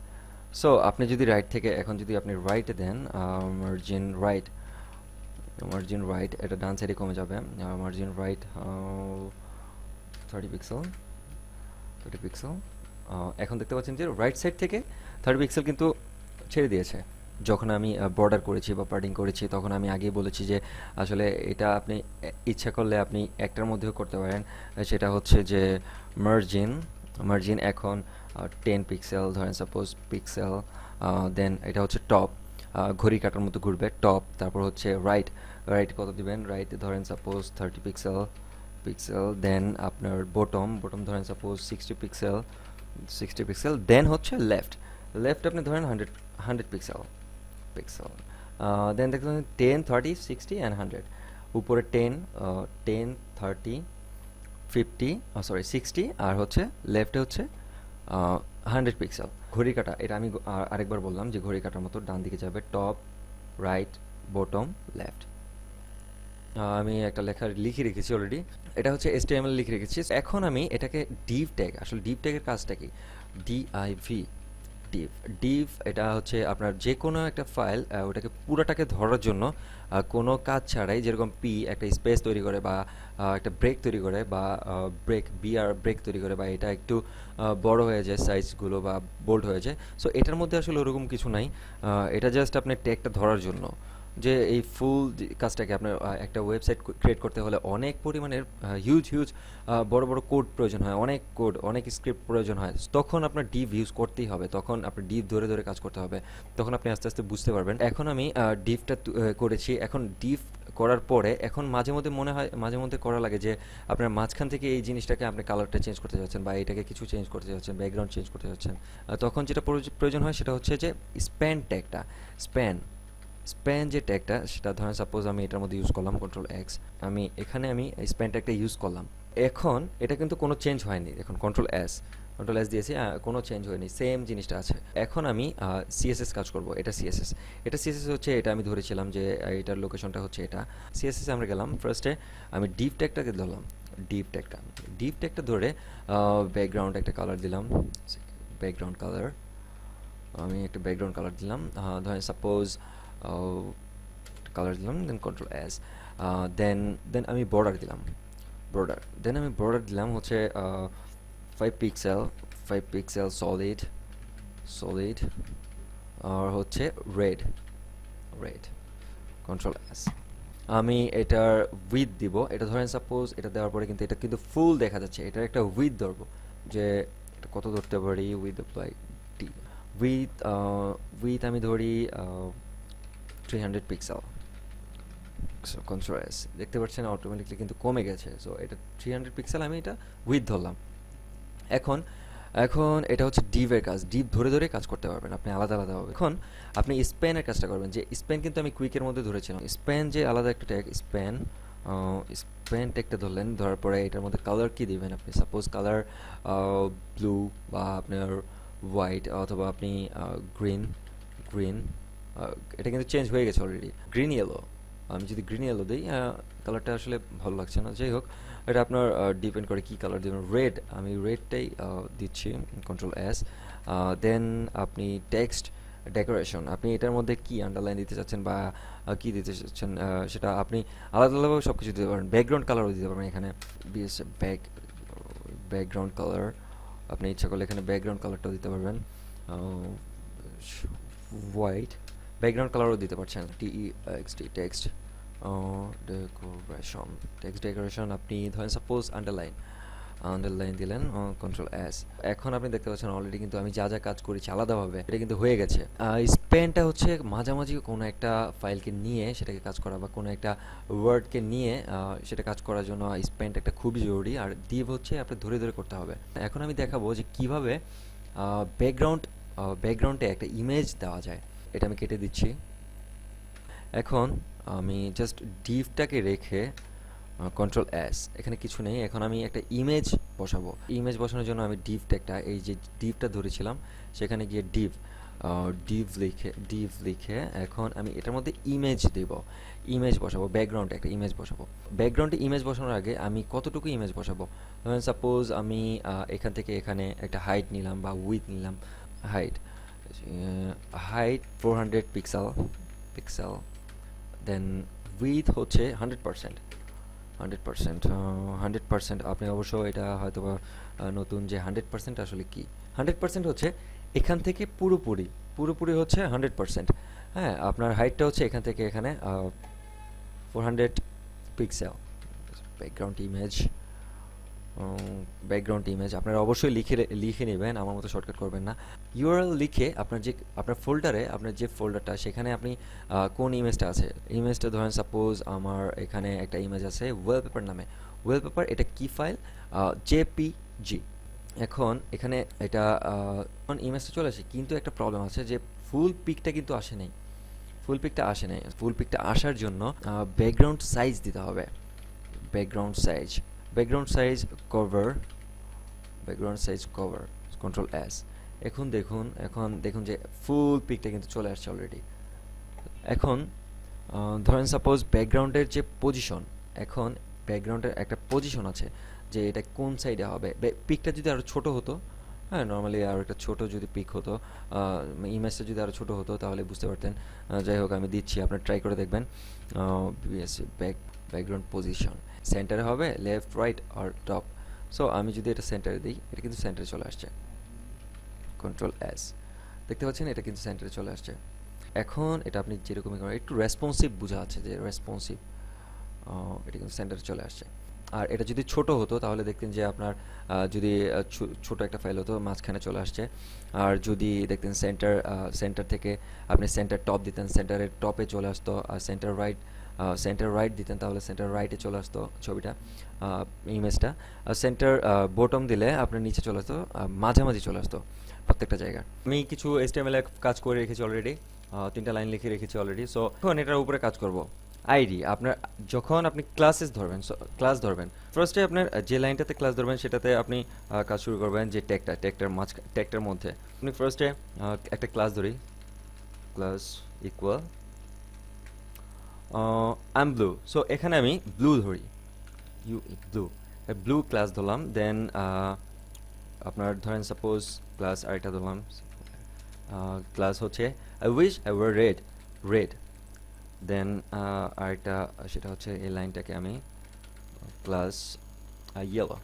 সো আপনি যদি রাইট থেকে, এখন যদি আপনি রাইটে দেন, মার্জিন রাইট, এটা ডান সাইডে কমে যাবে, মার্জিন রাইট 30 পিক্সেল, এখন দেখতে পাচ্ছেন যে রাইট সাইড থেকে 30 পিক্সেল কিন্তু ছেড়ে দিয়েছে। যখন আমি বর্ডার করেছি বা পার্ডিং করেছি, তখন আমি আগেই বলেছি যে আসলে এটা আপনি ইচ্ছা করলে আপনি একটার মধ্যেও করতে পারেন। সেটা হচ্ছে যে মার্জিন এখন 10 পিক্সেল ধরেন, সাপোজ পিক্সেল, দেন এটা হচ্ছে টপ, ঘড়ি কাটার মতো ঘুরবে টপ। তারপর হচ্ছে রাইট কত দিবেন, রাইট ধরেন সাপোজ 30 পিক্সেল, দেন আপনার বটম ধরেন সাপোজ 60 পিক্সেল, দেন হচ্ছে লেফট আপনি ধরেন 100 পিক্সেল, দেন দেখতে পাচ্ছেন 10, 30, 60 অ্যান্ড 100। উপরে 10, 30, 50, 60, আর হচ্ছে লেফটে হচ্ছে 100 পিক্সেল। ঘড়ি কাটা, এটা আমি আরেকবার বললাম যে ঘড়ি কাটার মতো ডান দিকে যাবে, টপ, রাইট, বটম, লেফট। আমি একটা লেখা লিখে রেখেছি অলরেডি, এটা হচ্ছে HTML লিখে রেখেছি। এখন আমি এটাকে ডিভ ট্যাগ, আসলে ডিভ ট্যাগের কাজটা কি, ডিভ এটা হচ্ছে আপনার যে কোনো একটা ফাইল, ওটাকে পুরোটাকে ধরার জন্য কোনো কাজ ছাড়াই, যেরকম পি একটা স্পেস তৈরি করে বা একটা ব্রেক তৈরি করে, বা ব্রেক তৈরি করে, বা এটা একটু বড় হয়ে যায় সাইজগুলো বা বোল্ড হয়ে যায়। সো এটার মধ্যে আসলে ওরকম কিছু নাই, এটা জাস্ট আপনার ট্যাগটা ধরার জন্য। যে এই ফুল কাজটাকে আপনার একটা ওয়েবসাইট ক্রিয়েট করতে হলে অনেক পরিমাণের হিউজ হিউজ বড় বড় কোড প্রয়োজন হয়, অনেক কোড, অনেক স্ক্রিপ্ট প্রয়োজন হয়। তখন আপনার ডিভ ইউজ করতেই হবে, তখন আপনার ডিভ ধরে ধরে কাজ করতে হবে। তখন আপনি আস্তে আস্তে বুঝতে পারবেন। এখন আমি ডিভটা করেছি। এখন ডিভ করার পরে এখন মাঝে মধ্যে মনে হয়, মাঝে মধ্যে করা লাগে যে আপনার মাঝখান থেকে এই জিনিসটাকে আপনি কালারটা চেঞ্জ করতে যাচ্ছেন বা এটাকে কিছু চেঞ্জ করতে যাচ্ছেন, ব্যাকগ্রাউন্ড চেঞ্জ করতে যাচ্ছেন। তখন যেটা প্রয়োজন হয় সেটা হচ্ছে যে স্প্যান ট্যাগটা। স্প্যান স্প্যান যে ট্যাগটা, সেটা ধরেন সাপোজ আমি এটার মধ্যে ইউজ করলাম কন্ট্রোল এক্স, আমি এখানে আমি স্প্যান ট্যাগটা ইউজ করলাম। এখন এটা কিন্তু কোনো চেঞ্জ হয়নি। এখন কন্ট্রোল এস দিয়েছি, কোনো চেঞ্জ হয়নি, সেম জিনিসটা আছে। এখন আমি সিএসএস কাজ করব। এটা সিএসএস হচ্ছে, এটা আমি ধরেছিলাম যে এটার লোকেশনটা হচ্ছে এটা। সিএসএস আমরা গেলাম, ফার্স্টে আমি ডিভ ট্যাগটাকে ধরলাম। ডিভ ট্যাগটা ধরে ব্যাকগ্রাউন্ড একটা কালার দিলাম, ব্যাকগ্রাউন্ড কালার। আমি একটা ব্যাকগ্রাউন্ড কালার দিলাম, ধরেন সাপোজ কালার দিলাম, দেন কন্ট্রোল এস। দেন দেন আমি বর্ডার দিলাম হচ্ছে 5 পিক্সেল, 5 পিক্সেল সলিড আর হচ্ছে রেড, কন্ট্রোল এস। আমি এটার উইথ দিব। এটা ধরেন সাপোজ এটা দেওয়ার পরে কিন্তু এটা কিন্তু ফুল দেখা যাচ্ছে। এটার একটা উইথ ধরবো, যে এটা কত ধরতে পারি, উইথ অ্যাপ্লাই টি, উইথ আমি ধরি 300 পিক্সেল। কন্ট্রোল এস, দেখতে পাচ্ছেন অটোমেটিকলি কিন্তু কমে গেছে। সো এটা 300 পিক্সেল, আমি এটা উইথ ধরলাম। এখন এখন এটা হচ্ছে ডিভের কাজ। ডিভ ধরে ধরে কাজ করতে পারবেন আপনি আলাদা আলাদাভাবে। এখন আপনি স্প্যানের কাজটা করবেন, যে স্প্যান কিন্তু আমি কুইকের মধ্যে ধরেছিলাম। স্প্যান যে আলাদা একটা ট্যাগ, স্প্যান ট্যাগটা ধরলেন, ধরার পরে এটার মধ্যে কালার কি দিবেন আপনি, সাপোজ কালার ব্লু বা আপনার হোয়াইট, অথবা আপনি গ্রিন। এটা কিন্তু চেঞ্জ হয়ে গেছে অলরেডি, গ্রিন ইয়েলো। আমি যদি গ্রিন ইয়েলো দিই, কালারটা আসলে ভালো লাগছে না। যাই হোক, এটা আপনার ডিপেন্ড করে কী কালার দেবেন। রেড, আমি রেডটাই দিচ্ছি, কন্ট্রোল এস। দেন আপনি টেক্সট ডেকোরেশন, আপনি এটার মধ্যে কি আন্ডারলাইন দিতে চাচ্ছেন বা কি দিতে চাচ্ছেন, সেটা আপনি আলাদা আলাদাভাবে সব কিছু দিতে পারেন। ব্যাকগ্রাউন্ড কালারও দিতে পারবেন এখানে, বিএস ব্যাকগ্রাউন্ড কালার। আপনি ইচ্ছা করলে এখানে ব্যাকগ্রাউন্ড কালারটাও দিতে পারবেন, হোয়াইট। ব্যাকগ্রাউন্ড কালারও দিতে পারছেন, টিইএক্সটি, টেক্সট ডেকোরেশন। আপনি ধরেন সাপোজ আন্ডারলাইন দিলেন, কন্ট্রোল এস। এখন আপনি দেখতে পাচ্ছেন অলরেডি কিন্তু আমি যা যা কাজ করেছি আলাদাভাবে এটা কিন্তু হয়ে গেছে। স্পেনটা হচ্ছে মাঝামাঝি কোনো একটা ফাইলকে নিয়ে সেটাকে কাজ করা, বা কোনো একটা ওয়ার্ডকে নিয়ে সেটা কাজ করার জন্য স্পেনটা একটা খুবই জরুরি। আর ডিভ হচ্ছে আপনি ধরে ধরে করতে হবে। এখন আমি দেখাবো যে কীভাবে ব্যাকগ্রাউন্ডে একটা ইমেজ দেওয়া যায়। এটা আমি কেটে দিচ্ছি। এখন আমি জাস্ট ডিভটাকে রেখে কন্ট্রোল এস, এখানে কিছু নেই। এখন আমি একটা ইমেজ বসাবো। ইমেজ বসানোর জন্য আমি ডিভ ট্যাগটা, এই যে ডিভটা ধরেছিলাম সেখানে গিয়ে ডিভ লিখে এখন আমি এটার মধ্যে ইমেজ বসাবো, ব্যাকগ্রাউন্ডে একটা ইমেজ বসাবো। ব্যাকগ্রাউন্ডে ইমেজ বসানোর আগে আমি কতটুকু ইমেজ বসাবো, ধরেন সাপোজ আমি এখান থেকে এখানে একটা হাইট নিলাম বা উইথ নিলাম। Height 400 pixel. দেন উইথ হচ্ছে 100%। 100%, আপনি অবশ্য এটা হয়তো বা নতুন, যে 100% আসলে কি। 100% হচ্ছে এখান থেকে পুরোপুরি হচ্ছে 100%। হ্যাঁ, আপনার হাইটটা হচ্ছে এখান থেকে এখানে 400 পিক্সেল। ব্যাকগ্রাউন্ড ইমেজ আপনারা অবশ্যই লিখে নেবেন, আমার মতো শর্টকাট করবেন না। ইউআরএল লিখে আপনার ফোল্ডারে, আপনার যে ফোল্ডারটা সেখানে আপনি কোন ইমেজটা আছে, ইমেজটা ধরেন সাপোজ আমার এখানে একটা ইমেজ আছে ওয়ালপেপার নামে। ওয়ালপেপার এটা কি ফাইল, জেপিজি। এখন এখানে এটা ইমেজটা চলে আসে, কিন্তু একটা প্রবলেম আছে যে ফুল পিকটা কিন্তু আসে নাই। ফুল পিকটা আসার জন্য ব্যাকগ্রাউন্ড সাইজ দিতে হবে। Background size cover, control S. এখন দেখুন যে ফুল পিকটা কিন্তু চলে আসছে অলরেডি। এখন ধরেন সাপোজ ব্যাকগ্রাউন্ডের যে পজিশন, এখন ব্যাকগ্রাউন্ডের একটা পজিশন আছে যে এটা কোন সাইডে হবে। পিকটা যদি আরও ছোট হতো, হ্যাঁ, নর্মালি আরও একটা ছোট যদি পিক হতো, ইমেজটা যদি আরও ছোট হতো তাহলে বুঝতে পারতেন। যাই হোক, আমি দিচ্ছি, আপনার ট্রাই করে দেখবেন। ব্যাকগ্রাউন্ড পজিশন সেন্টারে হবে, লেফট, রাইট আর টপ। সো আমি যদি এটা সেন্টারে দিই, এটা কিন্তু সেন্টারে চলে আসছে। কন্ট্রোল এস, দেখতে পাচ্ছেন এটা কিন্তু সেন্টারে চলে আসছে। এখন এটা আপনি যেরকমই করেন একটু রেসপন্সিভ বোঝা যাচ্ছে যে রেসপন্সিভ, এটা কিন্তু সেন্টারে চলে আসছে। আর এটা যদি ছোট হতো তাহলে দেখতেন যে আপনার যদি ছোট একটা ফাইল হতো মাঝখানে চলে আসছে। আর যদি দেখতেন সেন্টার থেকে আপনি সেন্টার টপ দিতেন, সেন্টারের টপে চলে আসতো। আর সেন্টার রাইট দিতেন তাহলে সেন্টার রাইটে চলে আসতো ছবিটা, ইমেজটা। আর সেন্টার বটম দিলে আপনার নিচে চলে আসতো, মাঝামাঝি চলে আসতো প্রত্যেকটা জায়গায়। আমি কিছু HTML এ কাজ করে রেখেছি অলরেডি, 3টা লাইন লিখে রেখেছি অলরেডি। সো এখন এটার উপরে কাজ করব। আইডি আপনার যখন আপনি ক্লাস ধরবেন ফার্স্টে আপনার যে লাইনটাতে ক্লাস ধরবেন সেটাতে আপনি কাজ শুরু করবেন। যে ট্যাগটার মধ্যে আপনি ফার্স্টে একটা ক্লাস ধরি, class equal I am blue. So এখানে আমি ব্লু ধরি, ইউ ব্লু, ব্লু ক্লাস ধরলাম। দেন আপনার ধরেন সাপোজ ক্লাস আরেকটা ধরলাম, ক্লাস হচ্ছে I wish I were red. Then আরেকটা সেটা হচ্ছে এই লাইনটাকে আমি ক্লাস ইয়েলো,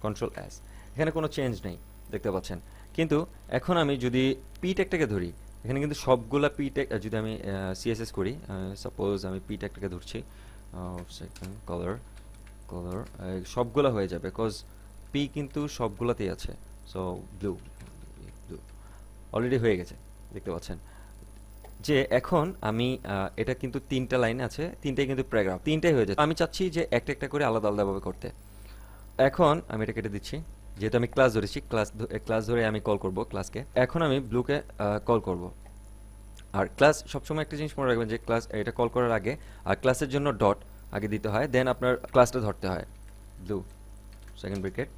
কন্ট্রোল এস। এখানে কোনো চেঞ্জ নেই দেখতে পাচ্ছেন। কিন্তু এখন আমি যদি পি ট্যাগটাকে ধরি, এখানে কিন্তু সবগুলা পি ট্যাগ, যদি আমি সিএসএস করি, সাপোজ আমি পি ট্যাগটাকে ধরছি, সেকেন্ড কালার সবগুলা হয়ে যাবে, বিকজ পি কিন্তু সবগুলাতেই আছে। সো ব্লু অলরেডি হয়ে গেছে দেখতে পাচ্ছেন। যে এখন আমি এটা কিন্তু 3টা লাইন আছে, 3টাই কিন্তু প্যারাগ্রাফ, 3টাই হয়ে যাচ্ছে। আমি চাচ্ছি যে একটা একটা করে আলাদা আলাদাভাবে করতে। এখন আমি এটা কেটে দিচ্ছি, যেহেতু আমি ক্লাস ধরেছি, ক্লাস ধরে আমি কল করব ক্লাসকে। এখন আমি ব্লুকে কল করব। আর ক্লাস সবসময় একটা জিনিস মনে রাখবেন যে ক্লাস এটা কল করার আগে আর ক্লাসের জন্য ডট আগে দিতে হয়, দেন আপনার ক্লাসটা ধরতে হয়। ব্লু সেকেন্ড ব্রেকেট,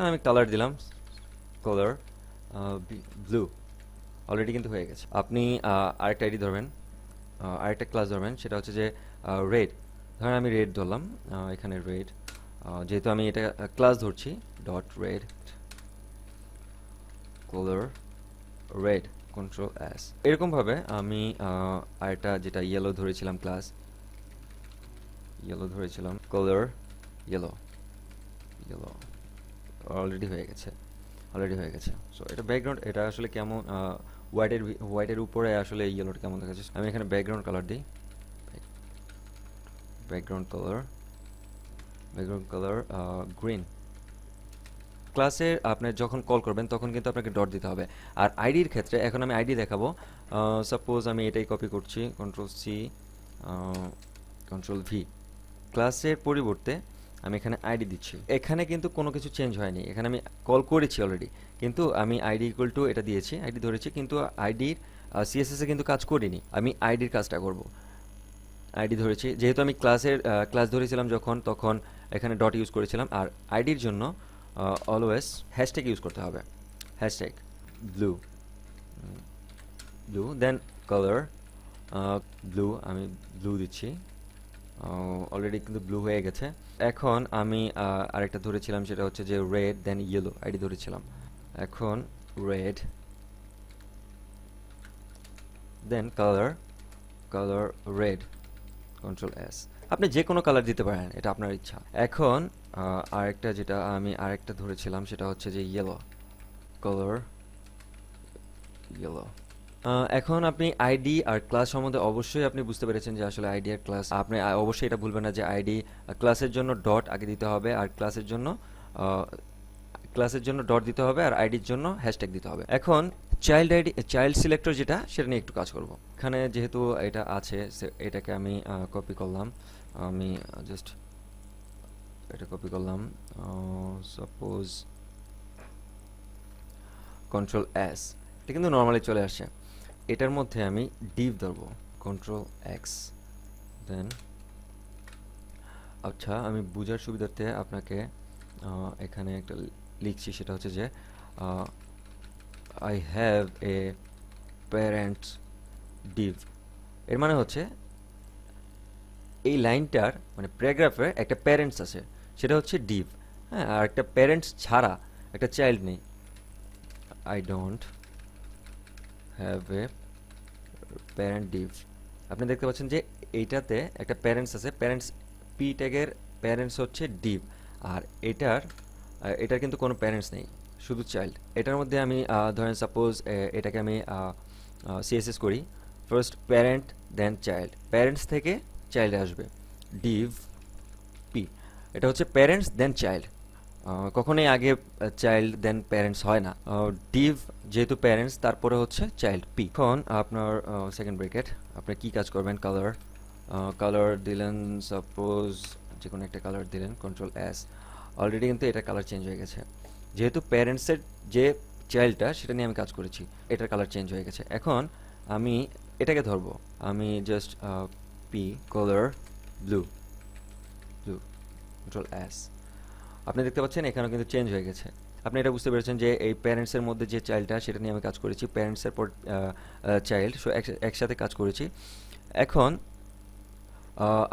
আমি কালার দিলাম, কালার ব্লু, অলরেডি কিন্তু হয়ে গেছে। আপনি আরেকটা আইডি ধরবেন, আরেকটা ক্লাস ধরবেন, সেটা হচ্ছে যে রেড। ধরেন আমি রেড ধরলাম, এখানে রেড, যেহেতু আমি এটা ক্লাস ধরছি, dot red, colour red, control S. এরকমভাবে আমি আরেকটা যেটা ইয়েলো ধরেছিলাম, ক্লাস ইয়েলো ধরেছিলাম, কালার ইয়েলো, অলরেডি হয়ে গেছে। সো এটা ব্যাকগ্রাউন্ড, এটা আসলে কেমন হোয়াইটের উপরে আসলে ইয়েলোটা কেমন দেখা যাচ্ছে। আমি এখানে ব্যাকগ্রাউন্ড কালার দিই, ব্যাকগ্রাউন্ড কালার গ্রিন। ক্লাসে আপনি যখন কল করবেন তখন কিন্তু আপনাকে ডট দিতে হবে। আর আইডির ক্ষেত্রে এখন আমি আইডি দেখাবো। সাপোজ আমি এটাই কপি করছি, কন্ট্রোল সি, কন্ট্রোল ভি। ক্লাসের পরিবর্তে আমি এখানে আইডি দিচ্ছি। এখানে কিন্তু কোনো কিছু চেঞ্জ হয়নি, এখানে আমি কল করেছি অলরেডি, কিন্তু আমি আইডি ইকুয়াল টু এটা দিয়েছি, আইডি ধরেছি, কিন্তু আইডির সিএসএস এ কিন্তু কাজ করিনি। আমি আইডির কাজটা করব। আইডি ধরেছি, যেহেতু আমি ক্লাস ধরেছিলাম যখন, তখন এখানে ডট ইউজ করেছিলাম। আর আইডির জন্য অলওয়েজ হ্যাশট্যাগ ইউজ করতে হবে, হ্যাশট্যাগ ব্লু, দেন কালার ব্লু, আমি ব্লু দিচ্ছি, অলরেডি কিন্তু ব্লু হয়ে গেছে। এখন আমি আরেকটা ধরেছিলাম, সেটা হচ্ছে যে রেড, দেন ইয়েলো আইডি ধরেছিলাম। এখন রেড, দেন কালার রেড, কন্ট্রোল এস। আপনি যে কোনো কালার দিতে পারেন, এটা আপনার ইচ্ছা। এখন আরেকটা যেটা আমি আরেকটা ধরেছিলাম, সেটা হচ্ছে যে ইয়েলো, কালার ইয়েলো। এখন আপনি আইডি আর ক্লাস সম্বন্ধে অবশ্যই আপনি বুঝতে পেরেছেন যে আসলে আইডি আর ক্লাস, আপনি অবশ্যই এটা ভুলবেন না যে আইডি ক্লাসের জন্য ডট আগে দিতে হবে, আর ক্লাসের জন্য ডট দিতে হবে, আর আইডির জন্য হ্যাশট্যাগ দিতে হবে। এখন চাইল্ড সিলেক্টর যেটা, সেটা নিয়ে একটু কাজ করব। এখানে যেহেতু এটা আছে, এটাকে আমি কপি করলাম, আমি জাস্ট এটা কপি করলাম, সাপোজ কন্ট্রোল এস, এটা কিন্তু নর্মালি চলে আসছে। এটার মধ্যে আমি ডিভ ধরবো, কন্ট্রোল এক্স, দেন আচ্ছা আমি বোঝার সুবিধার্থে আপনাকে এখানে একটা লিখছি, সেটা হচ্ছে যে I have a parents Depp. এর মানে হচ্ছে এই লাইনটার মানে প্যারাগ্রাফে একটা প্যারেন্টস আছে, সেটা হচ্ছে ডিভ। হ্যাঁ, আর একটা প্যারেন্টস ছাড়া একটা চাইল্ড নেই। I don't have a parent Depp. আপনি দেখতে পাচ্ছেন যে এইটাতে একটা প্যারেন্টস আছে, প্যারেন্টস পি ট্যাগের প্যারেন্টস হচ্ছে ডিভ, আর এটার কিন্তু কোনো প্যারেন্টস নেই, শুধু চাইল্ড। এটার মধ্যে আমি ধরেন সাপোজ এটাকে আমি সিএসএস করি, ফার্স্ট প্যারেন্ট দেন চাইল্ড, প্যারেন্টস থেকে চাইল্ডে আসবে, ডিভ পি, এটা হচ্ছে প্যারেন্টস দেন চাইল্ড, কখনোই আগে চাইল্ড দেন প্যারেন্টস হয় না। ডিভ যেহেতু প্যারেন্টস তারপরে হচ্ছে চাইল্ড পি। এখন আপনার সেকেন্ড ব্রেকেট আপনি কি কাজ করবেন, কালার, কালার দিলেন সাপোজ যে কোনো একটা কালার দিলেন, কন্ট্রোল এস, অলরেডি কিন্তু এটা কালার চেঞ্জ হয়ে গেছে, যেহেতু প্যারেন্টসের যে চাইল্ডটা সেটা নিয়ে আমি কাজ করেছি, এটার কালার চেঞ্জ হয়ে গেছে। এখন আমি এটাকে ধরবো, আমি just P colour blue, blue, control S, আপনি দেখতে পাচ্ছেন এখানেও কিন্তু চেঞ্জ হয়ে গেছে। আপনি এটা বুঝতে পেরেছেন যে এই প্যারেন্টসের মধ্যে যে চাইল্ডটা সেটা নিয়ে আমি কাজ করেছি, প্যারেন্টসের পর চাইল্ড, সো একসাথে কাজ করেছি। এখন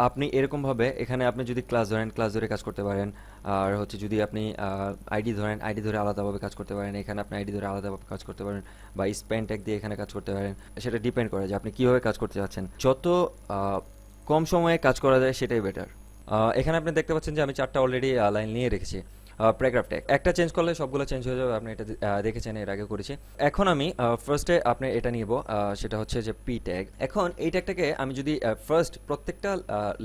আপনি এরকমভাবে এখানে আপনি যদি ক্লাস ধরেন, ক্লাস ধরে কাজ করতে পারেন, আর হচ্ছে যদি আপনি আইডি ধরেন, আইডি ধরে আলাদাভাবে কাজ করতে পারেন, এখানে আপনি আইডি ধরে আলাদাভাবে কাজ করতে পারেন, বা স্প্যান ট্যাগ দিয়ে এখানে কাজ করতে পারেন। সেটা ডিপেন্ড করে যে আপনি কীভাবে কাজ করতে চাচ্ছেন, যত কম সময়ে কাজ করা যায় সেটাই বেটার। এখানে আপনি দেখতে পাচ্ছেন যে আমি 4টা অলরেডি লাইন নিয়ে রেখেছি। প্যারাগ্রাফ ট্যাগ একটা চেঞ্জ করলে সবগুলো চেঞ্জ হয়ে যাবে, আপনি এটা দেখেছেন, এর আগে করেছি। এখন আমি ফার্স্টে আপনি এটা নিব, সেটা হচ্ছে যে পি ট্যাগ। এখন এই ট্যাগটাকে আমি যদি ফার্স্ট প্রত্যেকটা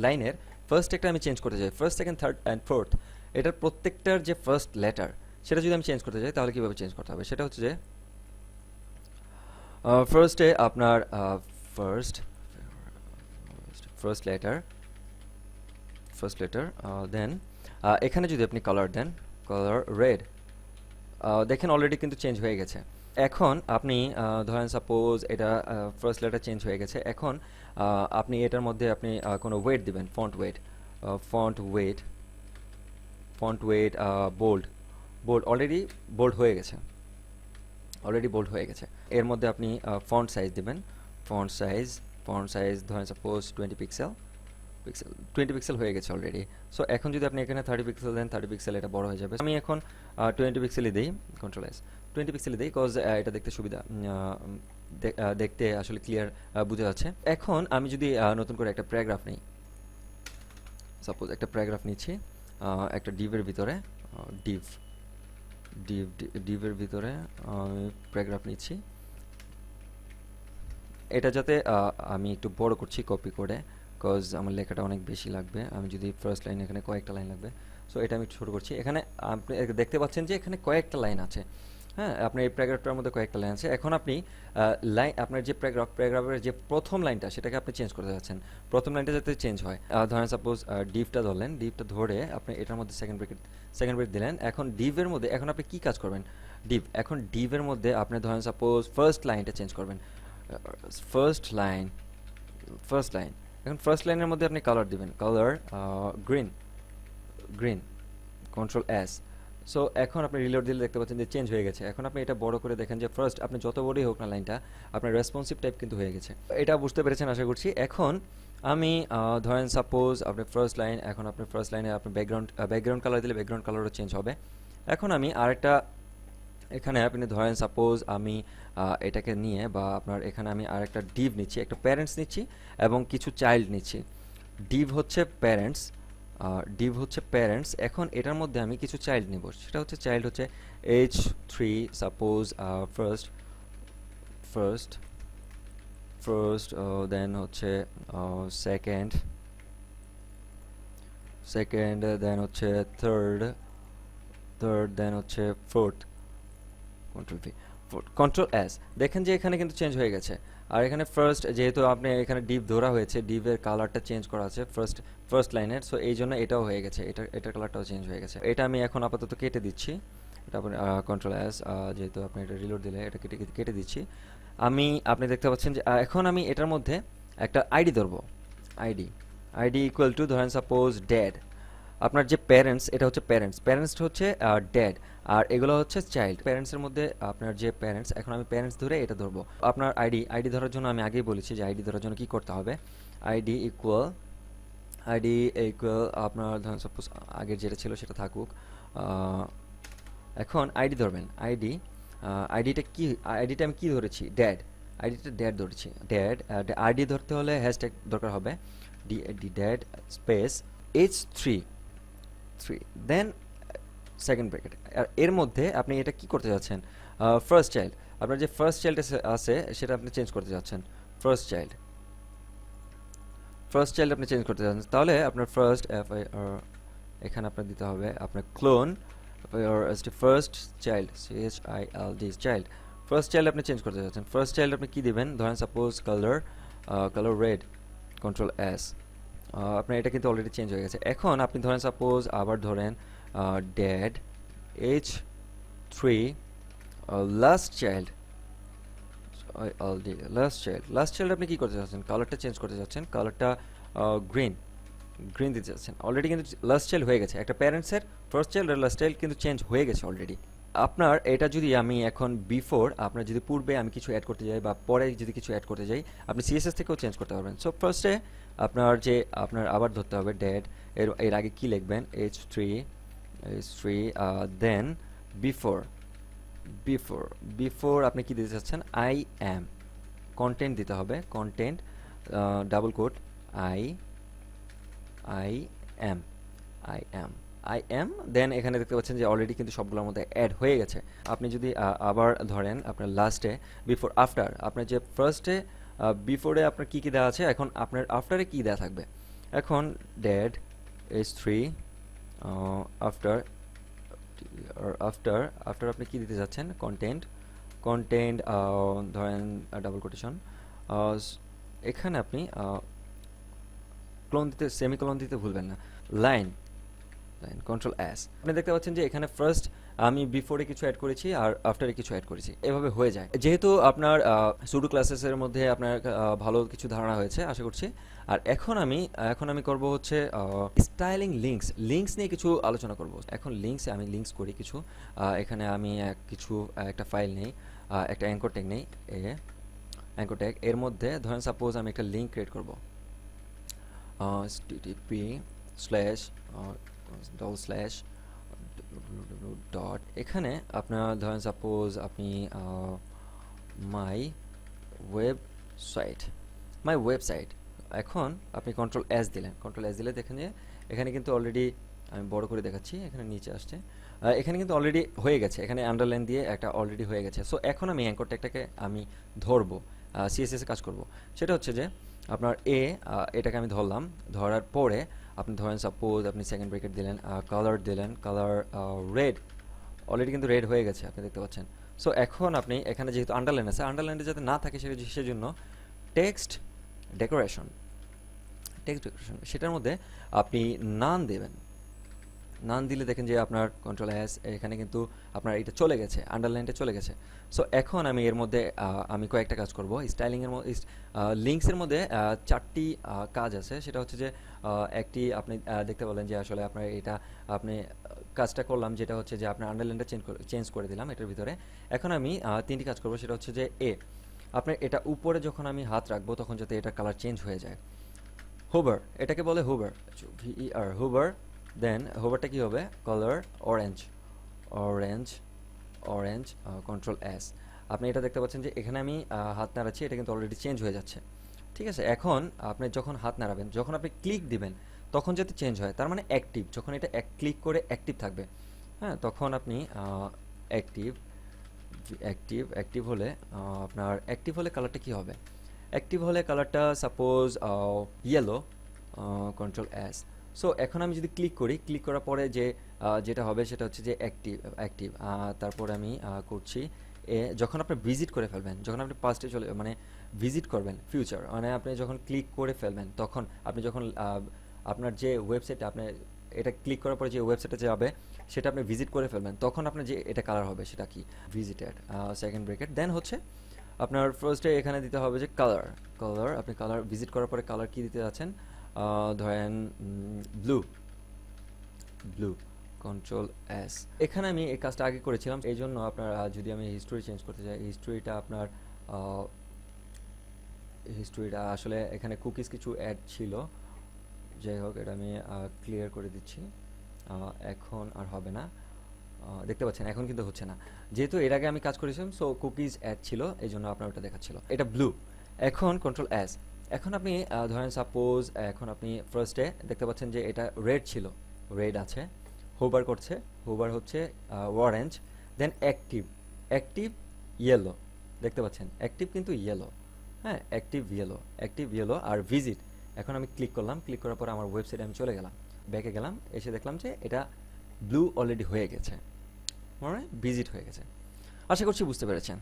লাইনের ফার্স্ট ট্যাগটা আমি চেঞ্জ করতে চাই, first second third and fourth, এটার প্রত্যেকটার যে ফার্স্ট লেটার সেটা যদি আমি চেঞ্জ করতে চাই তাহলে কীভাবে চেঞ্জ করতে হবে, সেটা হচ্ছে যে ফার্স্টে আপনার first first letter, first letter, then এখানে যদি আপনি কালার দেন, কালার রেড, দেখেন অলরেডি কিন্তু চেঞ্জ হয়ে গেছে। এখন আপনি ধরেন সাপোজ এটা ফার্স্ট লেটার চেঞ্জ হয়ে গেছে, এখন আপনি এটার মধ্যে আপনি কোনো ওয়েট দিবেন, font weight, font weight, font weight bold, bold already bold হয়ে গেছে, অলরেডি বোল্ড হয়ে গেছে। এর মধ্যে আপনি ফন্ট সাইজ দিবেন, ফন্ট সাইজ, ফন্ট সাইজ ধরেন সাপোজ 20 পিক্সেল, পিক্সেল 20 পিক্সেল হয়ে গেছে অলরেডি। সো এখন যদি আপনি এখানে 30 পিক্সেল দেন, 30 পিক্সেল এটা বড় হয়ে যাবে। আমি এখন 20 পিক্সেলই দিই, কন্ট্রোল এস, 20 পিক্সেলই দিই, কজ এটা দেখতে সুবিধা, দেখতে আসলে ক্লিয়ার বোঝা যাচ্ছে। এখন আমি যদি নতুন করে একটা প্যারাগ্রাফ নিই, সাপোজ একটা প্যারাগ্রাফ নিচ্ছি একটা ডিভের ভিতরে, ডিভ ডিভ ডিভের ভিতরে আমি প্যারাগ্রাফ নিচ্ছি, এটা যাতে আমি একটু বড় করছি কপি করে, কজ আমার লেখাটা অনেক বেশি লাগবে, আমি যদি ফার্স্ট লাইন এখানে কয়েকটা লাইন লাগবে, সো এটা আমি ছোটো করছি। এখানে আপনি দেখতে পাচ্ছেন যে এখানে কয়েকটা লাইন আছে, হ্যাঁ, আপনার এই প্যারাগ্রাফটার মধ্যে কয়েকটা লাইন আছে। এখন আপনি লাইন, আপনার যে প্যারাগ্রাফের যে প্রথম লাইনটা সেটাকে আপনি চেঞ্জ করতে যাচ্ছেন, প্রথম লাইনটা যাতে চেঞ্জ হয়। ধরেন সাপোজ ডিভটা ধরলেন, ডিভটা ধরে আপনি এটার মধ্যে সেকেন্ড ব্রেকেট দিলেন। এখন ডিভের মধ্যে এখন আপনি কী কাজ করবেন, ডিভ, এখন ডিভের মধ্যে আপনি ধরেন সাপোজ ফার্স্ট লাইনটা চেঞ্জ করবেন, ফার্স্ট লাইন, ফার্স্ট লাইন, এখন ফার্স্ট লাইনের মধ্যে আপনি কালার দিবেন, colour green, green, control S. So এখন আপনি রিলোড দিলে দেখতে পাচ্ছেন যে চেঞ্জ হয়ে গেছে। এখন আপনি এটা বড় করে দেখেন যে ফার্স্ট আপনি যত বড়ই হোক না লাইনটা, আপনার রেসপন্সিভ টাইপ কিন্তু হয়ে গেছে। এটা বুঝতে পেরেছেন আশা করছি। এখন আমি ধরেন সাপোজ আপনি ফার্স্ট লাইন, এখন আপনি ফার্স্ট লাইনে আপনি ব্যাকগ্রাউন্ড কালার দিলে ব্যাকগ্রাউন্ড কালারও চেঞ্জ হবে। এখন আমি আরেকটা, এখানে আপনি ধরেন সাপোজ আমি এটাকে নিয়ে, বা আপনার এখানে আমি আরেকটা ডিভ নিচ্ছি, একটা প্যারেন্টস নিচ্ছি এবং কিছু চাইল্ড নিচ্ছি। ডিভ হচ্ছে প্যারেন্টস, ডিভ হচ্ছে প্যারেন্টস, এখন এটার মধ্যে আমি কিছু চাইল্ড নিব, সেটা হচ্ছে চাইল্ড হচ্ছে H3 suppose first, first, first, then হচ্ছে সেকেন্ড, সেকেন্ড, দেন হচ্ছে থার্ড, থার্ড, দেন হচ্ছে fourth, control V, control S. দেখেন যে এখানে কিন্তু চেঞ্জ হয়ে গেছে। আর এখানে ফার্স্ট, যেহেতু আপনি এখানে ডিভ ধরা হয়েছে, ডিভের কালারটা চেঞ্জ করা আছে ফার্স্ট লাইনের, সো এই জন্য এটাও হয়ে গেছে, এটার কালারটাও চেঞ্জ হয়ে গেছে। এটা আমি এখন আপাতত কেটে দিচ্ছি, এটা আপনি কন্ট্রোল এস, যেহেতু আপনি এটা রিলোড দিলে এটা কেটে দিচ্ছি। আপনি দেখতে পাচ্ছেন যে এখন আমি এটার মধ্যে একটা আইডি ধরবো, আইডি, আইডি ইকুয়াল টু ধরেন সাপোজ ড্যাড, আপনার যে প্যারেন্টস এটা হচ্ছে প্যারেন্টস হচ্ছে ড্যাড, আর এগুলো হচ্ছে চাইল্ড। প্যারেন্টসের মধ্যে আপনার যে প্যারেন্টস, এখন আমি প্যারেন্টস ধরে এটা ধরবো। আপনার আইডি ধরার জন্য আমি আগেই বলেছি যে আইডি ধরার জন্য কী করতে হবে, আইডি ইকুয়াল আপনার ধরেন সাপোজ আগের যেটা ছিল সেটা থাকুক। এখন আইডি ধরবেন, আইডিটা আমি কী ধরেছি, ড্যাড, আইডিটা ড্যাড ধরেছি, ড্যাড। আইডি ধরতে হলে হ্যাশট্যাগ দরকার হবে, ড্যাড space H3, then second bracket. আর এর মধ্যে আপনি এটা কি করতে যাচ্ছেন, ফার্স্ট চাইল্ড, আপনার যে ফার্স্ট চাইল্ড আছে সেটা আপনি চেঞ্জ করতে যাচ্ছেন। ফার্স্ট চাইল্ড আপনি চেঞ্জ করতে যাচ্ছেন, তাহলে আপনার ফার্স্ট এখানে আপনার দিতে হবে আপনার clone first child child. First child আপনি চেঞ্জ করতে যাচ্ছেন। ফার্স্ট চাইল্ড আপনি কি দিবেন, ধরেন suppose colour red, control S. আপনার এটা কিন্তু অলরেডি চেঞ্জ হয়ে গেছে। এখন আপনি ধরেন সাপোজ আবার ধরেন dad H3 last child last child আপনি কি করতে চাচ্ছেন, কালারটা চেঞ্জ করতে চাচ্ছেন, কালারটা গ্রিন দিতে চাচ্ছেন। অলরেডি কিন্তু লাস্ট চাইল্ড হয়ে গেছে, একটা প্যারেন্টসের ফার্স্ট চাইল্ড আর লাস্ট চাইল্ড কিন্তু চেঞ্জ হয়ে গেছে অলরেডি। আপনার এটা যদি আমি এখন বিফোর, আপনার যদি পূর্বে আমি কিছু অ্যাড করতে যাই বা পরে যদি কিছু অ্যাড করতে যাই, আপনি সিএসএস থেকেও চেঞ্জ করতে পারবেন। সো ফার্স্টে আপনার আবার ধরতে হবে ড্যাড, এর আগে কি লিখবেন, H3 দেন বিফোর আপনি কি দিতে চাচ্ছেন, আই অ্যাম, কন্টেন্ট দিতে হবে, content double quote I am then এখানে দেখতে পাচ্ছেন যে অলরেডি কিন্তু সবগুলোর মধ্যে অ্যাড হয়ে গেছে। আপনি যদি আবার ধরেন আপনার লাস্টে বিফোর আফটার, আপনার যে ফার্স্টে বিফোরে আপনার কী দেওয়া আছে, এখন আপনার আফটারে কী দেওয়া থাকবে। এখন ড্যাড H3 আফটার আপনি কি দিতে যাচ্ছেন, কন্টেন্ট ধরেন ডাবল কোটেশন, এখানে আপনি সেমিকোলন দিতে ভুলবেন না, লাইন কন্ট্রোল এস। আপনি দেখতে পাচ্ছেন যে এখানে ফার্স্ট আমি বিফোরে কিছু অ্যাড করেছি আর আফটারে কিছু অ্যাড করেছি, এভাবে হয়ে যায়। যেহেতু আপনার সুডো ক্লাসেসের মধ্যে আপনার ভালো কিছু ধারণা হয়েছে আশা করছি। আর এখন আমি করব হচ্ছে স্টাইলিং লিঙ্কস নিয়ে কিছু আলোচনা করব। এখন আমি লিঙ্কস করি কিছু। এখানে আমি একটা ফাইল নেই, একটা অ্যাঙ্কর ট্যাগ নেই, অ্যাঙ্কর ট্যাগ এর মধ্যে ধরেন সাপোজ আমি একটা লিঙ্ক ক্রিয়েট করব, http ডট, এখানে আপনার ধরেন সাপোজ আপনি মাই ওয়েবসাইট, এখন আপনি কন্ট্রোল এস দিলে দেখেন যে এখানে কিন্তু অলরেডি, আমি বড় করে দেখাচ্ছি, এখানে নিচে আসছে, এখানে কিন্তু অলরেডি হয়ে গেছে, এখানে আন্ডারলাইন দিয়ে একটা অলরেডি হয়ে গেছে। সো এখন আমি অ্যাঙ্কর ট্যাগটাকে আমি ধরবো, সিএসএস এ কাজ করব। সেটা হচ্ছে যে আপনার এটাকে আমি ধরার পরে আপনি ধরেন সাপোজ আপনি সেকেন্ড ব্রেকেট দিলেন, কালার রেড, অলরেডি কিন্তু রেড হয়ে গেছে আপনি দেখতে পাচ্ছেন। সো এখন আপনি এখানে যেহেতু আন্ডারলাইন আছে, আন্ডারলাইনটা যাতে না থাকে সেজন্য টেক্সট ডেকোরেশন সেটার মধ্যে আপনি নান দেবেন। নান দিলে দেখেন যে আপনার কন্ট্রোল এস, এখানে কিন্তু আপনার এটা চলে গেছে, আন্ডারলাইনটা চলে গেছে। সো এখন আমি এর মধ্যে আমি কয়েকটা কাজ করব। স্টাইলিংয়ের মধ্যে লিঙ্কসের মধ্যে 4টি কাজ আছে। সেটা হচ্ছে যে একটি আপনি দেখতে বলেন যে আসলে আপনার এটা আপনি কাজটা করলাম, যেটা হচ্ছে যে আপনার আন্ডারলাইনটা চেঞ্জ করে দিলাম এটার ভিতরে। এখন আমি 3টি কাজ করব। সেটা হচ্ছে যে আপনার এটা উপরে যখন আমি হাত রাখবো তখন যাতে এটা কালার চেঞ্জ হয়ে যায়। হোভার, এটাকে বলে হোভার, হোভার। দেন হোভারটা কি হবে, কালার অরেঞ্জ কন্ট্রোল এস। আপনি এটা দেখতে পাচ্ছেন যে এখানে আমি হাত নাড়াচ্ছি, এটা কিন্তু অলরেডি চেঞ্জ হয়ে যাচ্ছে। ঠিক আছে, এখন আপনি যখন হাত নাড়াবেন, যখন আপনি ক্লিক দিবেন তখন যাতে চেঞ্জ হয়, তার মানে অ্যাক্টিভ, যখন এটা ক্লিক করে অ্যাক্টিভ থাকবে, হ্যাঁ, তখন আপনি অ্যাক্টিভ হলে আপনার অ্যাক্টিভ হলে কালারটা কি হবে, অ্যাক্টিভ হলে কালারটা suppose yellow, control S. So এখন আমি যদি ক্লিক করার পরে যেটা হবে সেটা হচ্ছে যে অ্যাক্টিভ। তারপর আমি করছি যখন আপনি ভিজিট করে ফেলবেন, যখন আপনি পাস্টে মানে ভিজিট করবেন, ফিউচার মানে আপনি যখন ক্লিক করে ফেলবেন, তখন আপনি যখন আপনার যে ওয়েবসাইটটা আপনি এটা ক্লিক করার পরে যে ওয়েবসাইটে যাবে সেটা আপনি ভিজিট করে ফেলবেন, তখন আপনার যে এটা কালার হবে সেটা কি, ভিজিটেড, সেকেন্ড ব্রেকেট। দেন হচ্ছে আপনার ফার্স্টে এখানে দিতে হবে যে কালার, আপনি কালার ভিজিট করার পরে কালার কি দিতে যাচ্ছেন, ধরেন ব্লু, কন্ট্রোল এস। এখানে আমি এই কাজটা আগে করেছিলাম, এই জন্য আপনার যদি আমি হিস্টোরি চেঞ্জ করতে চাই, হিস্টোরিটা আসলে এখানে কুকিজ কিছু অ্যাড ছিল, যাই হোক এটা আমি ক্লিয়ার করে দিচ্ছি, এখন আর হবে না। দেখতে পাচ্ছেন এখন কিন্তু হচ্ছে না, যেহেতু এর আগে আমি কাজ করেছিলাম। সো কুকিজ অ্যাড ছিল, এই জন্য আপনার ওটা দেখাচ্ছিল, এটা ব্লু। এখন কন্ট্রোল এস, এখন আপনি ধরেন সাপোজ এখন আপনি ফার্স্টে দেখতে পাচ্ছেন যে এটা রেড ছিল, রেড আছে, হোভার হচ্ছে অরেঞ্জ, দেন অ্যাক্টিভ ইয়েলো, দেখতে পাচ্ছেন অ্যাক্টিভ কিন্তু ইয়েলো। হ্যাঁ, অ্যাক্টিভ ইয়েলো আর ভিজিট। এখন আমি ক্লিক করলাম, ক্লিক করার পর আমার ওয়েবসাইটে আমি চলে গেলাম, ব্যাকে গেলাম, এসে দেখলাম যে এটা ব্লু অলরেডি হয়ে গেছে, মানে ভিজিট হয়ে গেছে। আশা করছি বুঝতে পেরেছেন।